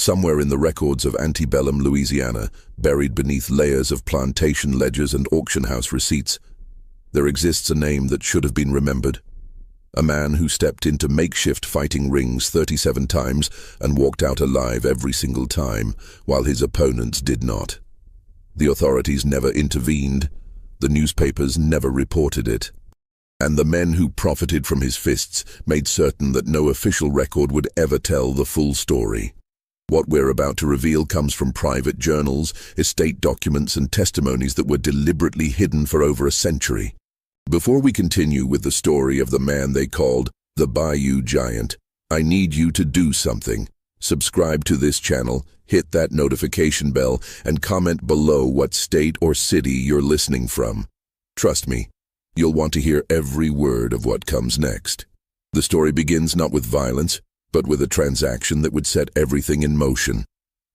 Somewhere in the records of antebellum Louisiana, buried beneath layers of plantation ledgers and auction house receipts, there exists a name that should have been remembered. A man who stepped into makeshift fighting rings 37 times and walked out alive every single time, while his opponents did not. The authorities never intervened, the newspapers never reported it, and the men who profited from his fists made certain that no official record would ever tell the full story. What we're about to reveal comes from private journals, estate documents, and testimonies that were deliberately hidden for over a century. Before we continue with the story of the man they called the Bayou Giant, I need you to do something. Subscribe to this channel, hit that notification bell, and comment below what state or city you're listening from. Trust me, you'll want to hear every word of what comes next. The story begins not with violence, but with a transaction that would set everything in motion.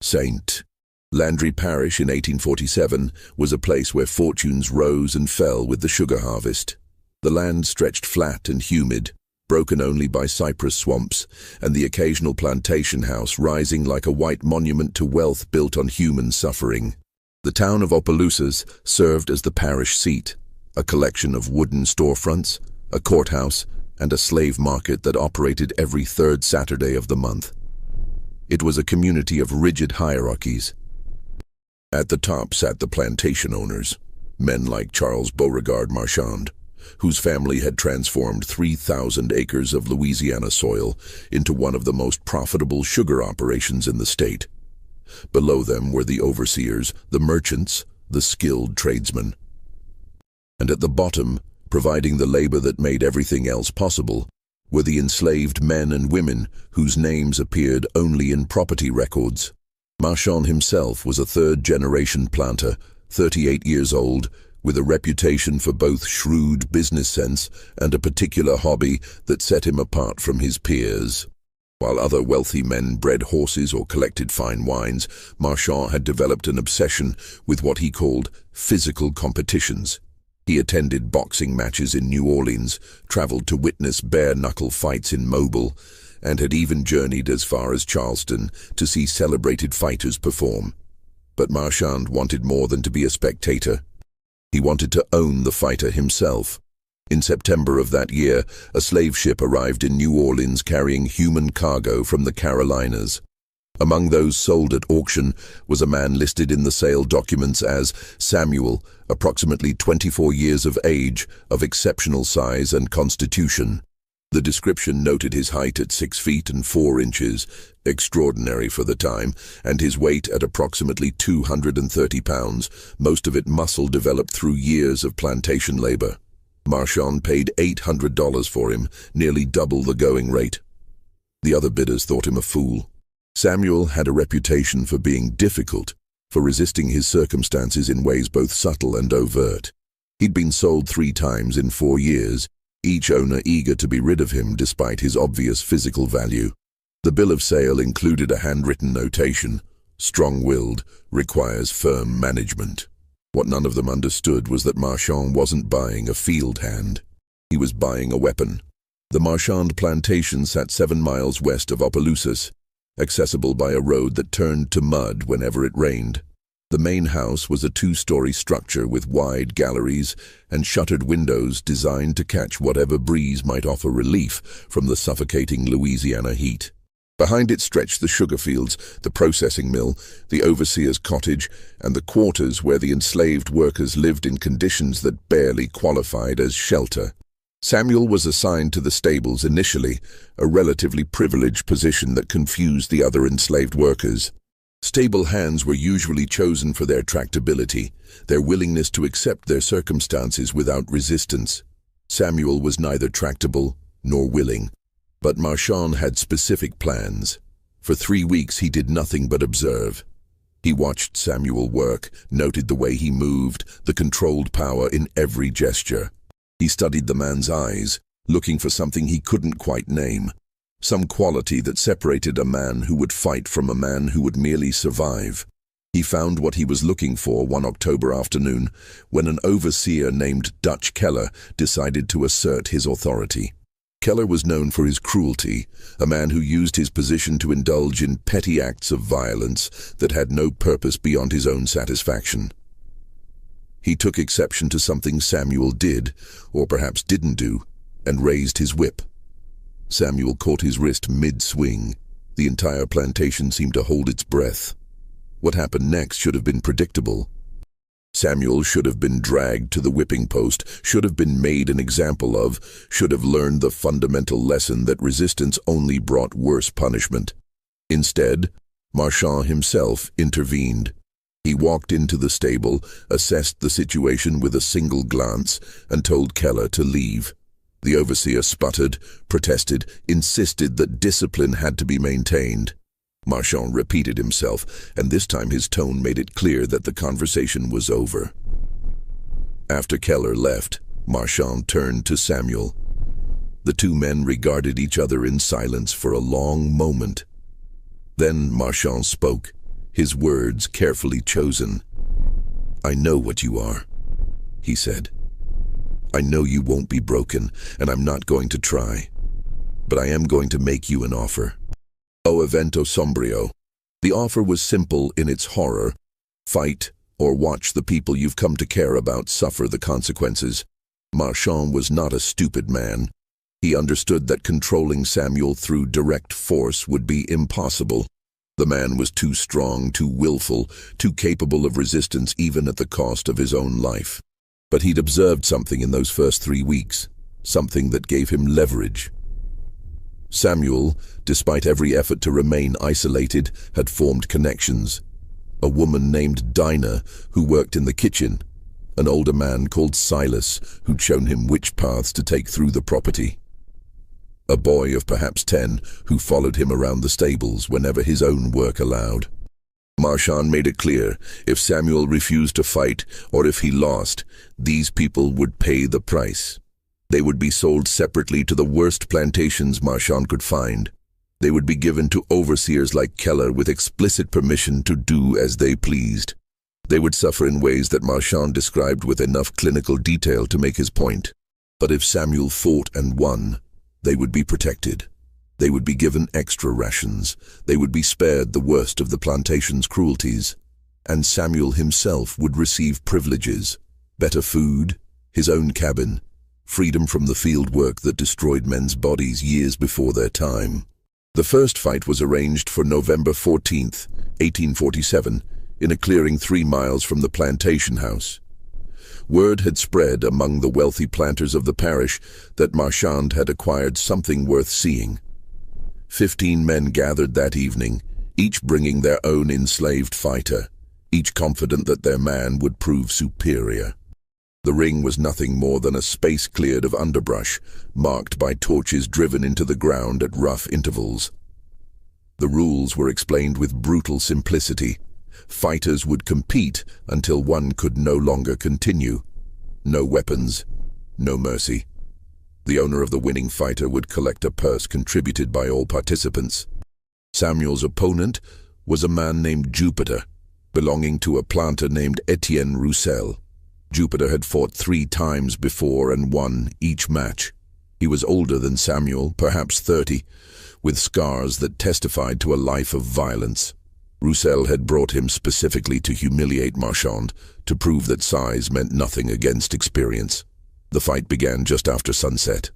St. Landry Parish in 1847 was a place where fortunes rose and fell with the sugar harvest. The land stretched flat and humid, broken only by cypress swamps, and the occasional plantation house rising like a white monument to wealth built on human suffering. The town of Opelousas served as the parish seat, a collection of wooden storefronts, a courthouse, and a slave market that operated every third Saturday of the month. It was a community of rigid hierarchies. At the top sat the plantation owners, men like Charles Beauregard Marchand, whose family had transformed 3,000 acres of Louisiana soil into one of the most profitable sugar operations in the state. Below them were the overseers, the merchants, the skilled tradesmen. And at the bottom, providing the labor that made everything else possible, were the enslaved men and women whose names appeared only in property records. Marchand himself was a third-generation planter, 38 years old, with a reputation for both shrewd business sense and a particular hobby that set him apart from his peers. While other wealthy men bred horses or collected fine wines, Marchand had developed an obsession with what he called physical competitions. He attended boxing matches in New Orleans, traveled to witness bare-knuckle fights in Mobile, and had even journeyed as far as Charleston to see celebrated fighters perform. But Marchand wanted more than to be a spectator. He wanted to own the fighter himself. In September of that year, a slave ship arrived in New Orleans carrying human cargo from the Carolinas. Among those sold at auction was a man listed in the sale documents as Samuel, approximately 24 years of age, of exceptional size and constitution. The description noted his height at 6 feet and 4 inches, extraordinary for the time, and his weight at approximately 230 pounds, most of it muscle developed through years of plantation labor. Marchand paid $800 for him, nearly double the going rate. The other bidders thought him a fool. Samuel had a reputation for being difficult, for resisting his circumstances in ways both subtle and overt. He'd been sold 3 times in 4 years, each owner eager to be rid of him despite his obvious physical value. The bill of sale included a handwritten notation: strong-willed, requires firm management. What none of them understood was that Marchand wasn't buying a field hand. He was buying a weapon. The Marchand plantation sat 7 miles west of Opelousas, accessible by a road that turned to mud whenever it rained. The main house was a 2-story structure with wide galleries and shuttered windows designed to catch whatever breeze might offer relief from the suffocating Louisiana heat. Behind it stretched the sugar fields, the processing mill, the overseer's cottage, and the quarters where the enslaved workers lived in conditions that barely qualified as shelter. Samuel was assigned to the stables initially, a relatively privileged position that confused the other enslaved workers. Stable hands were usually chosen for their tractability, their willingness to accept their circumstances without resistance. Samuel was neither tractable nor willing, but Marchand had specific plans. For 3 weeks he did nothing but observe. He watched Samuel work, noted the way he moved, the controlled power in every gesture. He studied the man's eyes, looking for something he couldn't quite name. Some quality that separated a man who would fight from a man who would merely survive. He found what he was looking for one October afternoon when an overseer named Dutch Keller decided to assert his authority. Keller was known for his cruelty, a man who used his position to indulge in petty acts of violence that had no purpose beyond his own satisfaction. He took exception to something Samuel did, or perhaps didn't do, and raised his whip. Samuel caught his wrist mid-swing. The entire plantation seemed to hold its breath. What happened next should have been predictable. Samuel should have been dragged to the whipping post, should have been made an example of, should have learned the fundamental lesson that resistance only brought worse punishment. Instead, Marchand himself intervened. He walked into the stable, assessed the situation with a single glance, and told Keller to leave. The overseer sputtered, protested, insisted that discipline had to be maintained. Marchand repeated himself, and this time his tone made it clear that the conversation was over. After Keller left, Marchand turned to Samuel. The two men regarded each other in silence for a long moment. Then Marchand spoke, his words carefully chosen. "I know what you are," he said. "I know you won't be broken, and I'm not going to try. But I am going to make you an offer. O evento sombrio." The offer was simple in its horror. Fight, or watch the people you've come to care about suffer the consequences. Marchand was not a stupid man. He understood that controlling Samuel through direct force would be impossible. The man was too strong, too willful, too capable of resistance even at the cost of his own life. But he'd observed something in those first 3 weeks, something that gave him leverage. Samuel, despite every effort to remain isolated, had formed connections. A woman named Dinah, who worked in the kitchen. An older man called Silas, who'd shown him which paths to take through the property. A boy of perhaps 10, who followed him around the stables whenever his own work allowed. Marchand made it clear, if Samuel refused to fight, or if he lost, these people would pay the price. They would be sold separately to the worst plantations Marchand could find. They would be given to overseers like Keller with explicit permission to do as they pleased. They would suffer in ways that Marchand described with enough clinical detail to make his point. But if Samuel fought and won, they would be protected. They would be given extra rations. They would be spared the worst of the plantation's cruelties. And Samuel himself would receive privileges, better food, his own cabin, freedom from the field work that destroyed men's bodies years before their time. The first fight was arranged for November 14th, 1847, in a clearing 3 miles from the plantation house. Word had spread among the wealthy planters of the parish that Marchand had acquired something worth seeing. 15 men gathered that evening, each bringing their own enslaved fighter, each confident that their man would prove superior. The ring was nothing more than a space cleared of underbrush, marked by torches driven into the ground at rough intervals. The rules were explained with brutal simplicity. Fighters would compete until one could no longer continue. No weapons, no mercy. The owner of the winning fighter would collect a purse contributed by all participants. Samuel's opponent was a man named Jupiter, belonging to a planter named Etienne Roussel. Jupiter had fought 3 times before and won each match. He was older than Samuel, perhaps 30, with scars that testified to a life of violence. Roussel had brought him specifically to humiliate Marchand, to prove that size meant nothing against experience. The fight began just after sunset.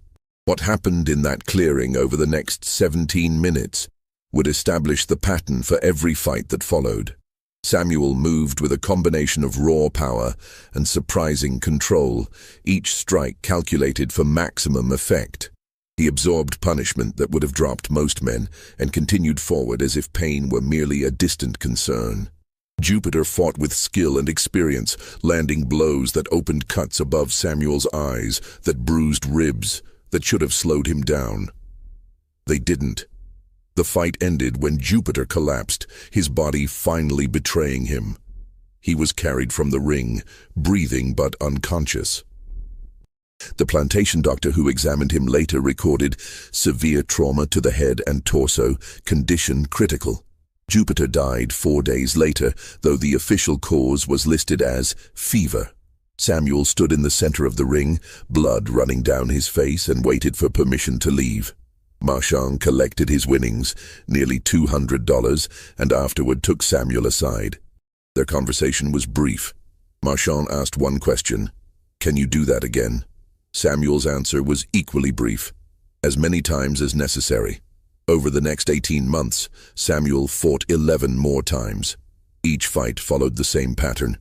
What happened in that clearing over the next 17 minutes would establish the pattern for every fight that followed. Samuel moved with a combination of raw power and surprising control, each strike calculated for maximum effect. He absorbed punishment that would have dropped most men and continued forward as if pain were merely a distant concern. Jupiter fought with skill and experience, landing blows that opened cuts above Samuel's eyes, that bruised ribs, that should have slowed him down. They didn't. The fight ended when Jupiter collapsed, his body finally betraying him. He was carried from the ring, breathing but unconscious. The plantation doctor who examined him later recorded severe trauma to the head and torso, condition critical. Jupiter died 4 days later, though the official cause was listed as fever. Samuel stood in the center of the ring, blood running down his face, and waited for permission to leave. Marchand collected his winnings, nearly $200, and afterward took Samuel aside. Their conversation was brief. Marchand asked one question: "Can you do that again?" Samuel's answer was equally brief: "As many times as necessary." Over the next 18 months, Samuel fought 11 more times. Each fight followed the same pattern.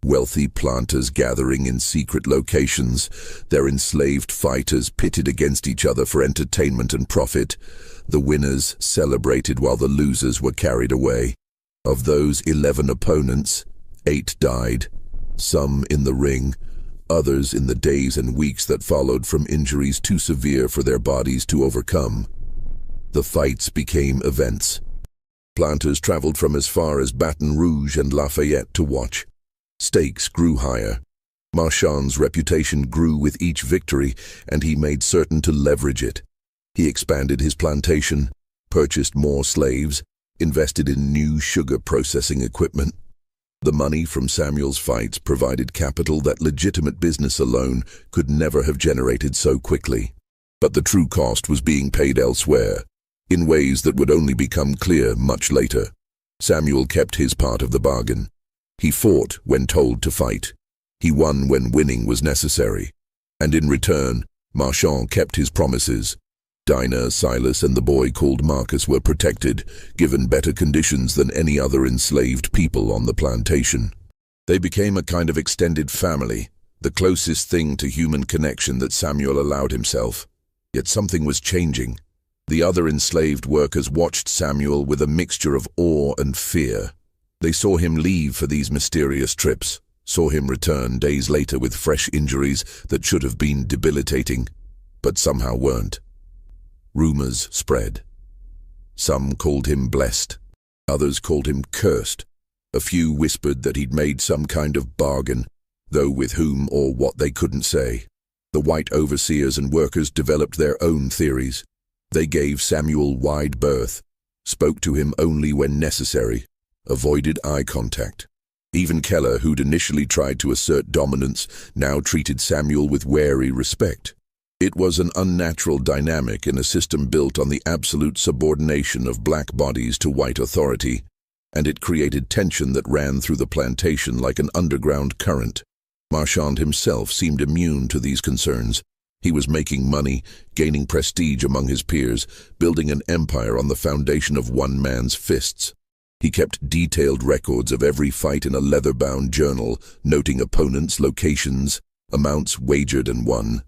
Wealthy planters gathering in secret locations, their enslaved fighters pitted against each other for entertainment and profit. The winners celebrated while the losers were carried away. Of those 11 opponents, 8 died, some in the ring, others in the days and weeks that followed from injuries too severe for their bodies to overcome. The fights became events. Planters traveled from as far as Baton Rouge and Lafayette to watch. Stakes grew higher. Marchand's reputation grew with each victory, and he made certain to leverage it. He expanded his plantation, purchased more slaves, invested in new sugar processing equipment. The money from Samuel's fights provided capital that legitimate business alone could never have generated so quickly. But the true cost was being paid elsewhere, in ways that would only become clear much later. Samuel kept his part of the bargain. He fought when told to fight. He won when winning was necessary. And in return, Marchand kept his promises. Dinah, Silas, and the boy called Marcus were protected, given better conditions than any other enslaved people on the plantation. They became a kind of extended family, the closest thing to human connection that Samuel allowed himself. Yet something was changing. The other enslaved workers watched Samuel with a mixture of awe and fear. They saw him leave for these mysterious trips, saw him return days later with fresh injuries that should have been debilitating, but somehow weren't. Rumors spread. Some called him blessed. Others called him cursed. A few whispered that he'd made some kind of bargain, though with whom or what they couldn't say. The white overseers and workers developed their own theories. They gave Samuel wide berth, spoke to him only when necessary, avoided eye contact. Even Keller, who'd initially tried to assert dominance, now treated Samuel with wary respect. It was an unnatural dynamic in a system built on the absolute subordination of black bodies to white authority, and it created tension that ran through the plantation like an underground current. Marchand himself seemed immune to these concerns. He was making money, gaining prestige among his peers, building an empire on the foundation of one man's fists. He kept detailed records of every fight in a leather-bound journal, noting opponents, locations, amounts wagered and won.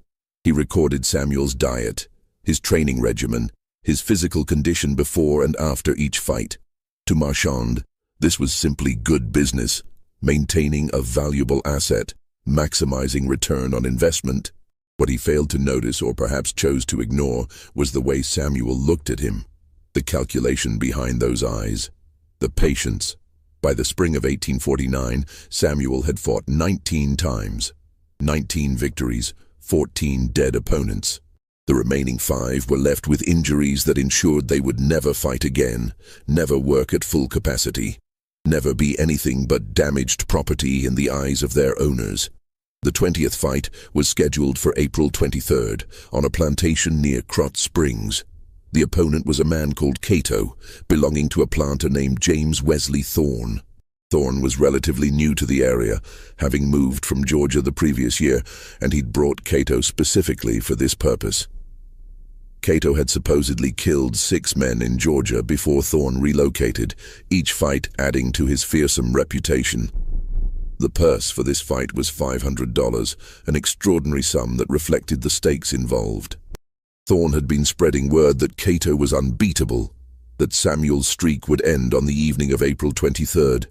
He recorded Samuel's diet, his training regimen, his physical condition before and after each fight. To Marchand, this was simply good business, maintaining a valuable asset, maximizing return on investment. What he failed to notice, or perhaps chose to ignore, was the way Samuel looked at him. The calculation behind those eyes. The patience. By the spring of 1849, Samuel had fought 19 times. 19 victories, 14 dead opponents. The remaining 5 were left with injuries that ensured they would never fight again, never work at full capacity, never be anything but damaged property in the eyes of their owners. The 20th fight was scheduled for April 23rd, on a plantation near Krotz Springs. The opponent was a man called Cato, belonging to a planter named James Wesley Thorne. Thorne was relatively new to the area, having moved from Georgia the previous year, and he'd brought Cato specifically for this purpose. Cato had supposedly killed 6 men in Georgia before Thorne relocated, each fight adding to his fearsome reputation. The purse for this fight was $500, an extraordinary sum that reflected the stakes involved. Thorne had been spreading word that Cato was unbeatable, that Samuel's streak would end on the evening of April 23rd.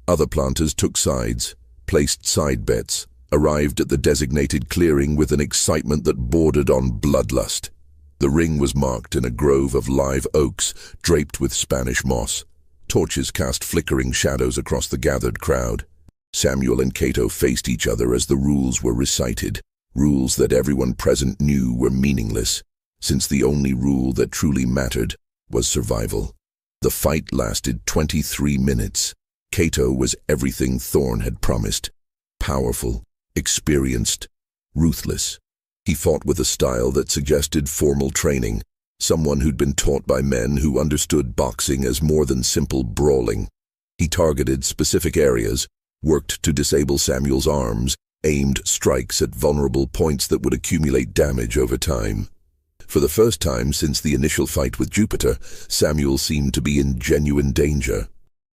Other planters took sides, placed side bets, arrived at the designated clearing with an excitement that bordered on bloodlust. The ring was marked in a grove of live oaks draped with Spanish moss. Torches cast flickering shadows across the gathered crowd. Samuel and Cato faced each other as the rules were recited, rules that everyone present knew were meaningless, since the only rule that truly mattered was survival. The fight lasted 23 minutes. Cato was everything Thorne had promised. Powerful, experienced, ruthless. He fought with a style that suggested formal training, someone who'd been taught by men who understood boxing as more than simple brawling. He targeted specific areas, worked to disable Samuel's arms, aimed strikes at vulnerable points that would accumulate damage over time. For the first time since the initial fight with Jupiter, Samuel seemed to be in genuine danger.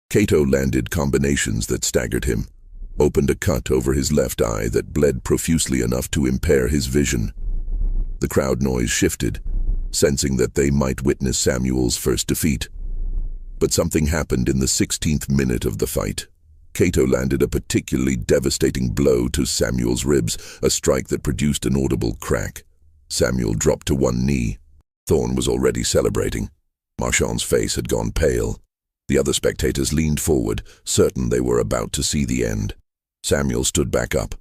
Cato landed combinations that staggered him, opened a cut over his left eye that bled profusely enough to impair his vision. The crowd noise shifted, sensing that they might witness Samuel's first defeat. But something happened in the 16th minute of the fight. Cato landed a particularly devastating blow to Samuel's ribs, a strike that produced an audible crack. Samuel dropped to one knee. Thorne was already celebrating. Marchand's face had gone pale. The other spectators leaned forward, certain they were about to see the end. Samuel stood back up.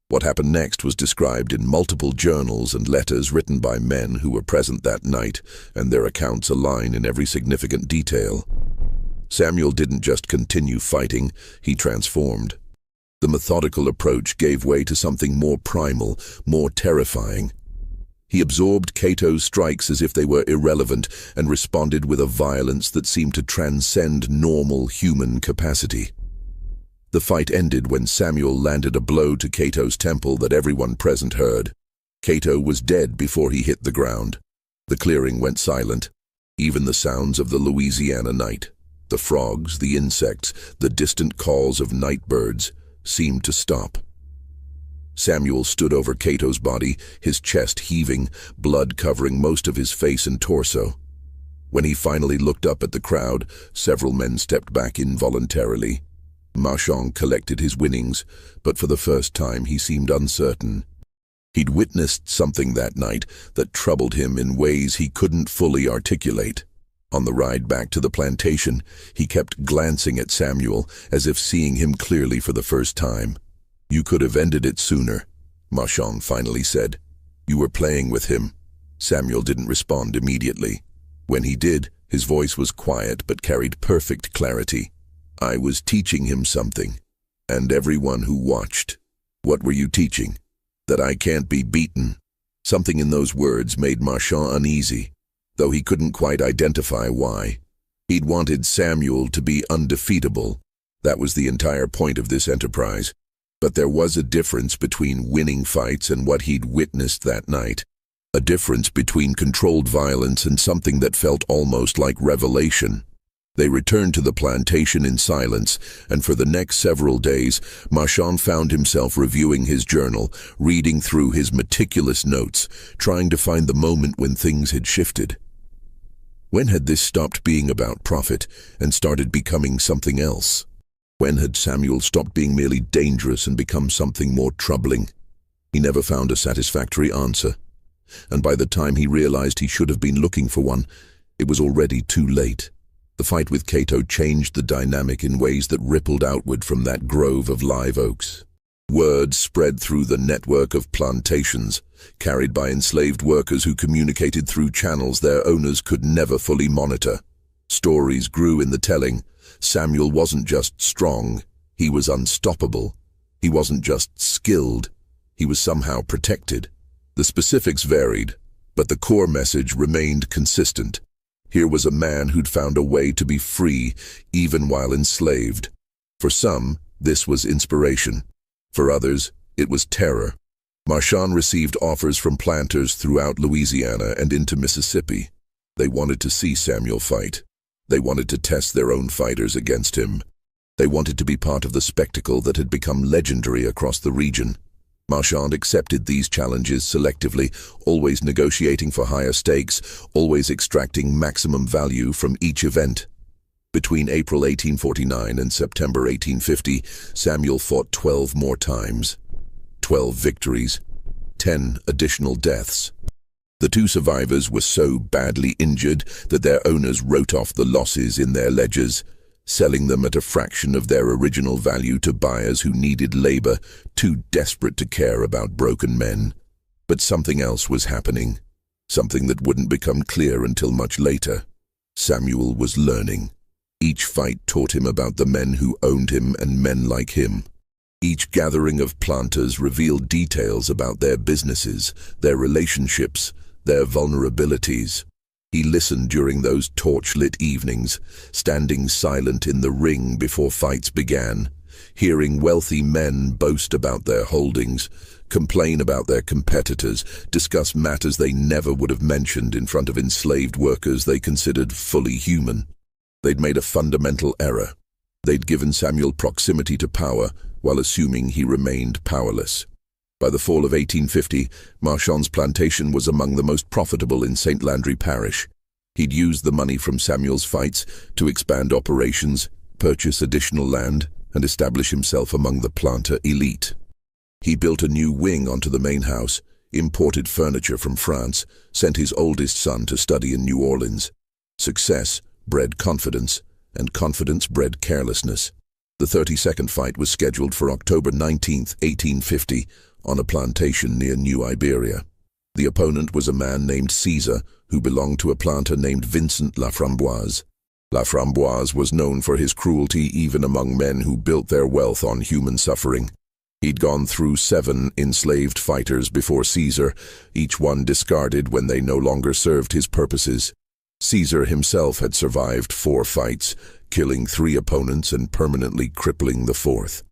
What happened next was described in multiple journals and letters written by men who were present that night, and their accounts align in every significant detail. Samuel didn't just continue fighting, he transformed. The methodical approach gave way to something more primal, more terrifying. He absorbed Cato's strikes as if they were irrelevant and responded with a violence that seemed to transcend normal human capacity. The fight ended when Samuel landed a blow to Cato's temple that everyone present heard. Cato was dead before he hit the ground. The clearing went silent. Even the sounds of the Louisiana night, the frogs, the insects, the distant calls of night birds, seemed to stop. Samuel stood over Cato's body, his chest heaving, blood covering most of his face and torso. When he finally looked up at the crowd, several men stepped back involuntarily. Marchand collected his winnings, but for the first time he seemed uncertain. He'd witnessed something that night that troubled him in ways he couldn't fully articulate. On the ride back to the plantation, he kept glancing at Samuel as if seeing him clearly for the first time. "You could have ended it sooner," Marchand finally said. "You were playing with him." Samuel didn't respond immediately. When he did, his voice was quiet but carried perfect clarity. "I was teaching him something, and everyone who watched." "What were you teaching?" "That I can't be beaten." Something in those words made Marchand uneasy, though he couldn't quite identify why. He'd wanted Samuel to be undefeatable. That was the entire point of this enterprise. But there was a difference between winning fights and what he'd witnessed that night. A difference between controlled violence and something that felt almost like revelation. They returned to the plantation in silence, and for the next several days, Marchand found himself reviewing his journal, reading through his meticulous notes, trying to find the moment when things had shifted. When had this stopped being about profit and started becoming something else? When had Samuel stopped being merely dangerous and become something more troubling? He never found a satisfactory answer, and by the time he realized he should have been looking for one, it was already too late. The fight with Cato changed the dynamic in ways that rippled outward from that grove of live oaks. Word spread through the network of plantations, carried by enslaved workers who communicated through channels their owners could never fully monitor. Stories grew in the telling. Samuel wasn't just strong, he was unstoppable. He wasn't just skilled, he was somehow protected. The specifics varied, but the core message remained consistent. Here was a man who'd found a way to be free, even while enslaved. For some, this was inspiration. For others, it was terror. Marchand received offers from planters throughout Louisiana and into Mississippi. They wanted to see Samuel fight. They wanted to test their own fighters against him. They wanted to be part of the spectacle that had become legendary across the region. Marchand accepted these challenges selectively, always negotiating for higher stakes, always extracting maximum value from each event. Between April 1849 and September 1850, Samuel fought 12 more times. 12 victories, 10 additional deaths. The two survivors were so badly injured that their owners wrote off the losses in their ledgers, selling them at a fraction of their original value to buyers who needed labor, too desperate to care about broken men. But something else was happening, something that wouldn't become clear until much later. Samuel was learning. Each fight taught him about the men who owned him and men like him. Each gathering of planters revealed details about their businesses, their relationships, their vulnerabilities. He listened during those torch-lit evenings, standing silent in the ring before fights began, hearing wealthy men boast about their holdings, complain about their competitors, discuss matters they never would have mentioned in front of enslaved workers they considered fully human. They'd made a fundamental error. They'd given Samuel proximity to power while assuming he remained powerless. By the fall of 1850, Marchand's plantation was among the most profitable in St. Landry Parish. He'd used the money from Samuel's fights to expand operations, purchase additional land, and establish himself among the planter elite. He built a new wing onto the main house, imported furniture from France, sent his oldest son to study in New Orleans. Success bred confidence, and confidence bred carelessness. The 32nd fight was scheduled for October 19, 1850, on a plantation near New Iberia. The opponent was a man named Caesar, who belonged to a planter named Vincent Laframboise. Laframboise was known for his cruelty even among men who built their wealth on human suffering. He'd gone through 7 enslaved fighters before Caesar, each one discarded when they no longer served his purposes. Caesar himself had survived 4 fights, killing 3 opponents and permanently crippling the 4th.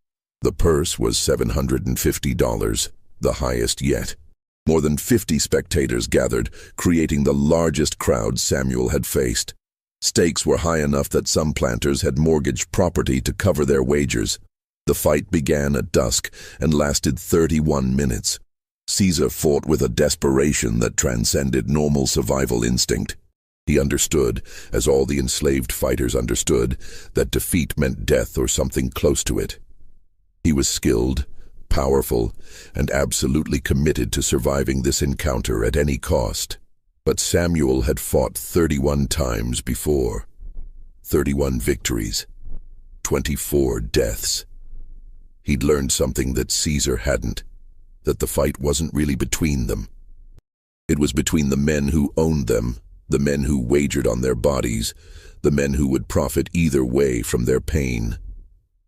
The purse was $750, the highest yet. More than 50 spectators gathered, creating the largest crowd Samuel had faced. Stakes were high enough that some planters had mortgaged property to cover their wagers. The fight began at dusk and lasted 31 minutes. Caesar fought with a desperation that transcended normal survival instinct. He understood, as all the enslaved fighters understood, that defeat meant death or something close to it. He was skilled, powerful, and absolutely committed to surviving this encounter at any cost. But Samuel had fought 31 times before. 31 victories. 24 deaths. He'd learned something that Caesar hadn't, that the fight wasn't really between them. It was between the men who owned them, the men who wagered on their bodies, the men who would profit either way from their pain.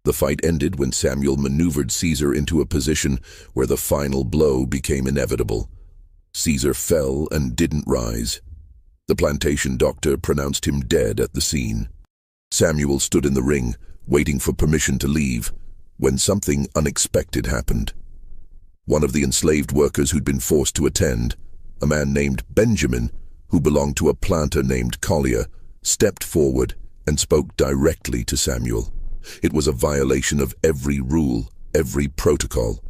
The fight ended when Samuel maneuvered Caesar into a position where the final blow became inevitable. Caesar fell and didn't rise. The plantation doctor pronounced him dead at the scene. Samuel stood in the ring, waiting for permission to leave, when something unexpected happened. One of the enslaved workers who'd been forced to attend, a man named Benjamin, who belonged to a planter named Collier, stepped forward and spoke directly to Samuel. It was a violation of every rule, every protocol.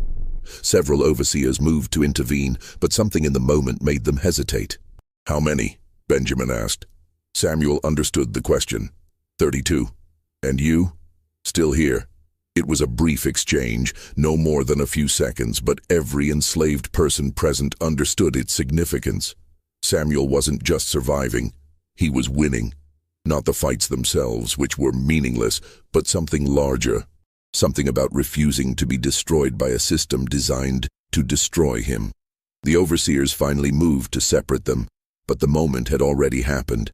Several overseers moved to intervene, but something in the moment made them hesitate. "How many?" Benjamin asked. Samuel understood the question. 32. "And you?" "Still here." It was a brief exchange, no more than a few seconds, but every enslaved person present understood its significance. Samuel wasn't just surviving, he was winning. Not the fights themselves, which were meaningless, but something larger. Something about refusing to be destroyed by a system designed to destroy him. The overseers finally moved to separate them, but the moment had already happened.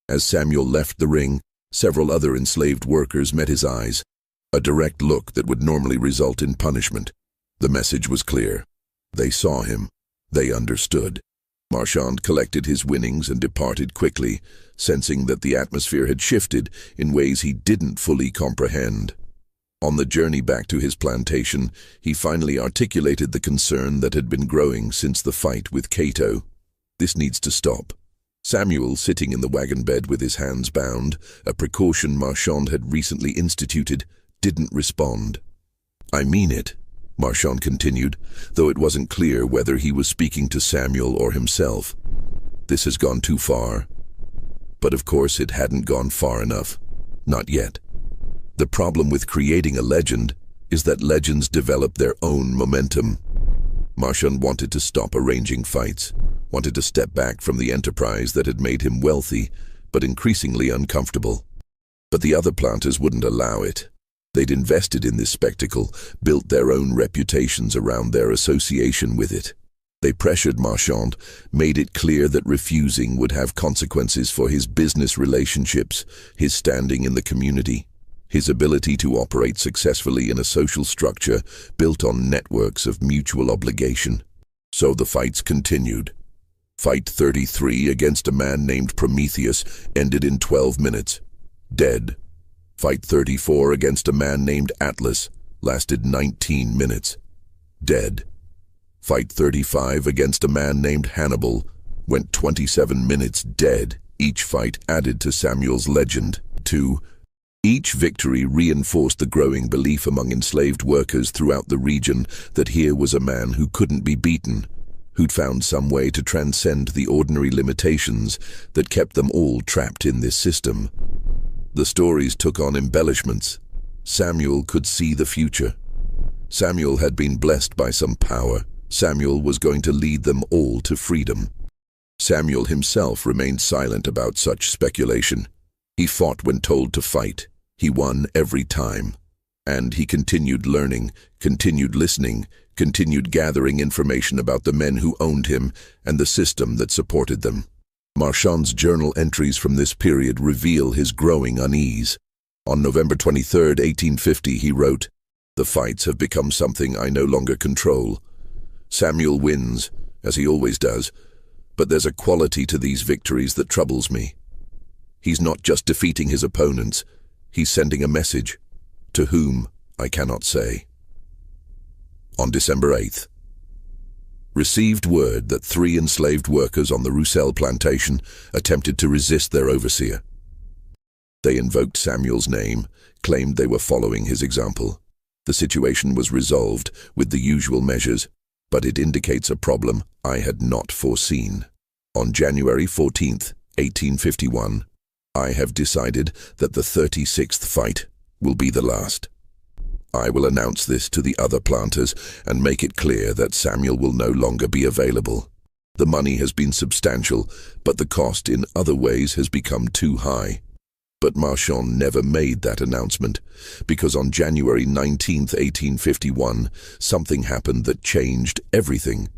As Samuel left the ring, several other enslaved workers met his eyes. A direct look that would normally result in punishment. The message was clear. They saw him. They understood. Marchand collected his winnings and departed quickly, sensing that the atmosphere had shifted in ways he didn't fully comprehend. On the journey back to his plantation, he finally articulated the concern that had been growing since the fight with Cato. This needs to stop. Samuel, sitting in the wagon bed with his hands bound, a precaution Marchand had recently instituted, didn't respond. "I mean it," Marchand continued, though it wasn't clear whether he was speaking to Samuel or himself. "This has gone too far." But of course it hadn't gone far enough. Not yet. The problem with creating a legend is that legends develop their own momentum. Marchand wanted to stop arranging fights, wanted to step back from the enterprise that had made him wealthy, but increasingly uncomfortable. But the other planters wouldn't allow it. They'd invested in this spectacle, built their own reputations around their association with it. They pressured Marchand, made it clear that refusing would have consequences for his business relationships, his standing in the community. his ability to operate successfully in a social structure built on networks of mutual obligation. So the fights continued. Fight 33 against a man named Prometheus ended in 12 minutes. Dead. Fight 34 against a man named Atlas lasted 19 minutes. Dead. Fight 35 against a man named Hannibal went 27 minutes dead. Each fight added to Samuel's legend. 2. Each victory reinforced the growing belief among enslaved workers throughout the region that here was a man who couldn't be beaten, who'd found some way to transcend the ordinary limitations that kept them all trapped in this system. The stories took on embellishments. Samuel could see the future. Samuel had been blessed by some power. Samuel was going to lead them all to freedom. Samuel himself remained silent about such speculation. He fought when told to fight. He won every time. And he continued learning, continued listening, continued gathering information about the men who owned him and the system that supported them. Marchand's journal entries from this period reveal his growing unease. On November 23, 1850, he wrote, "The fights have become something I no longer control. Samuel wins, as he always does, but there's a quality to these victories that troubles me. He's not just defeating his opponents, he's sending a message, to whom I cannot say." On December 8th, received word that 3 enslaved workers on the Roussel plantation attempted to resist their overseer. They invoked Samuel's name, claimed they were following his example. The situation was resolved with the usual measures, but it indicates a problem I had not foreseen. On January 14th, 1851, I have decided that the 36th fight will be the last. I will announce this to the other planters and make it clear that Samuel will no longer be available. The money has been substantial, but the cost in other ways has become too high. But Marchand never made that announcement, because on January 19th, 1851, something happened that changed everything.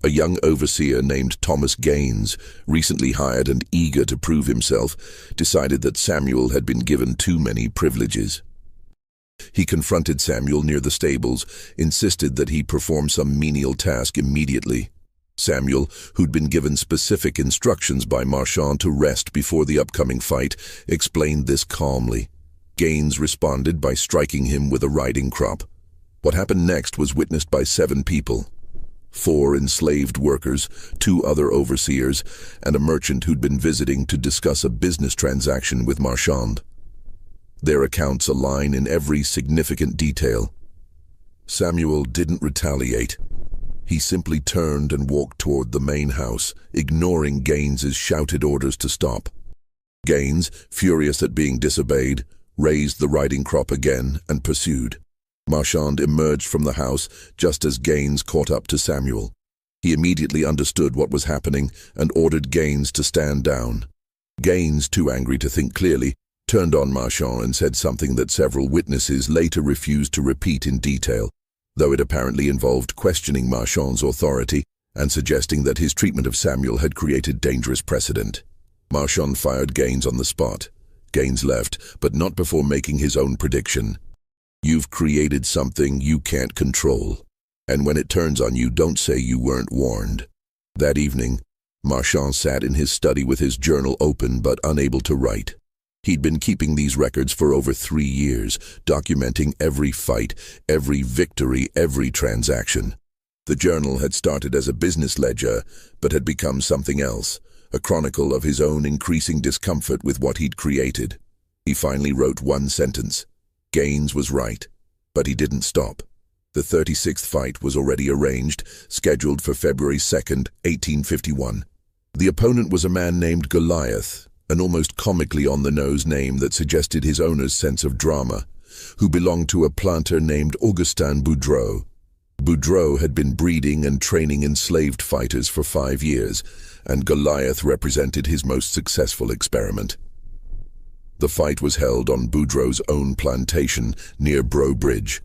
A young overseer named Thomas Gaines, recently hired and eager to prove himself, decided that Samuel had been given too many privileges. He confronted Samuel near the stables, insisted that he perform some menial task immediately. Samuel, who'd been given specific instructions by Marchand to rest before the upcoming fight, explained this calmly. Gaines responded by striking him with a riding crop. What happened next was witnessed by 7 people. 4 enslaved workers, 2 other overseers, and a merchant who'd been visiting to discuss a business transaction with Marchand. Their accounts align in every significant detail. Samuel didn't retaliate. He simply turned and walked toward the main house, ignoring Gaines's shouted orders to stop. Gaines, furious at being disobeyed, raised the riding crop again and pursued. Marchand emerged from the house just as Gaines caught up to Samuel. He immediately understood what was happening and ordered Gaines to stand down. Gaines, too angry to think clearly, turned on Marchand and said something that several witnesses later refused to repeat in detail, though it apparently involved questioning Marchand's authority and suggesting that his treatment of Samuel had created dangerous precedent. Marchand fired Gaines on the spot. Gaines left, but not before making his own prediction. "You've created something you can't control, and when it turns on you, don't say you weren't warned." That evening, Marchand sat in his study with his journal open but unable to write. He'd been keeping these records for over 3 years, documenting every fight, every victory, every transaction. The journal had started as a business ledger, but had become something else, a chronicle of his own increasing discomfort with what he'd created. He finally wrote one sentence. Gaines was right, but he didn't stop. The 36th fight was already arranged, scheduled for February 2nd, 1851. The opponent was a man named Goliath, an almost comically on-the-nose name that suggested his owner's sense of drama, who belonged to a planter named Augustin Boudreau. Boudreau had been breeding and training enslaved fighters for 5 years, and Goliath represented his most successful experiment. The fight was held on Boudreau's own plantation near Breaux Bridge.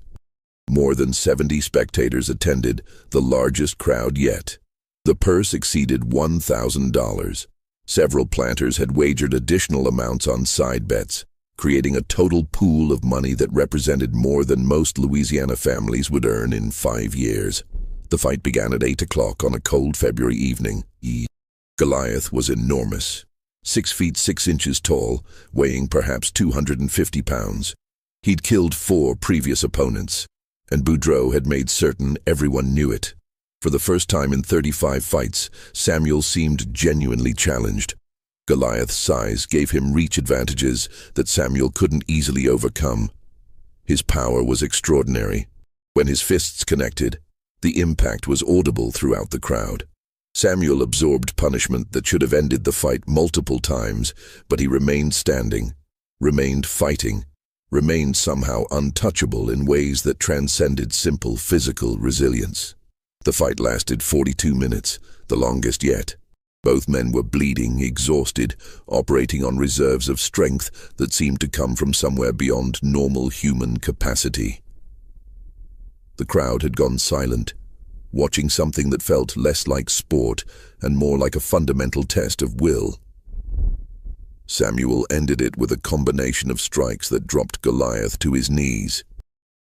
More than 70 spectators attended, the largest crowd yet. The purse exceeded $1,000. Several planters had wagered additional amounts on side bets. creating a total pool of money that represented more than most Louisiana families would earn in 5 years. The fight began at 8 o'clock on a cold February evening. Goliath was enormous, 6 feet 6 inches tall, weighing perhaps 250 pounds. He'd killed 4 previous opponents, and Boudreaux had made certain everyone knew it. For the first time in 35 fights, Samuel seemed genuinely challenged. Goliath's size gave him reach advantages that Samuel couldn't easily overcome. His power was extraordinary. When his fists connected, the impact was audible throughout the crowd. Samuel absorbed punishment that should have ended the fight multiple times, but he remained standing, remained fighting, remained somehow untouchable in ways that transcended simple physical resilience. The fight lasted 42 minutes, the longest yet. Both men were bleeding, exhausted, operating on reserves of strength that seemed to come from somewhere beyond normal human capacity. The crowd had gone silent, watching something that felt less like sport and more like a fundamental test of will. Samuel ended it with a combination of strikes that dropped Goliath to his knees.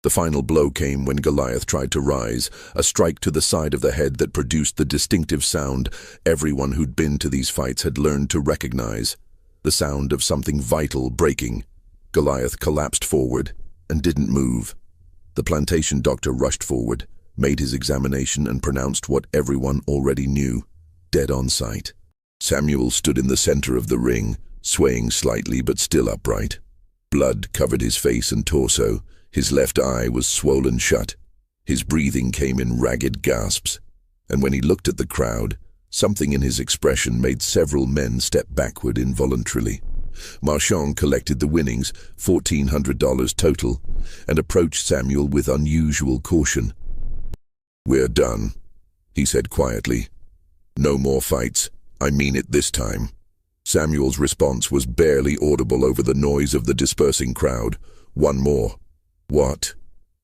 The final blow came when Goliath tried to rise, a strike to the side of the head that produced the distinctive sound everyone who'd been to these fights had learned to recognize, the sound of something vital breaking. Goliath collapsed forward and didn't move. The plantation doctor rushed forward, made his examination and pronounced what everyone already knew, dead on sight. Samuel stood in the center of the ring, swaying slightly but still upright. Blood covered his face and torso. His left eye was swollen shut. His breathing came in ragged gasps. And when he looked at the crowd, something in his expression made several men step backward involuntarily. Marchand collected the winnings, $1,400 total, and approached Samuel with unusual caution. "We're done," he said quietly. "No more fights. I mean it this time." Samuel's response was barely audible over the noise of the dispersing crowd. "One more." "What?"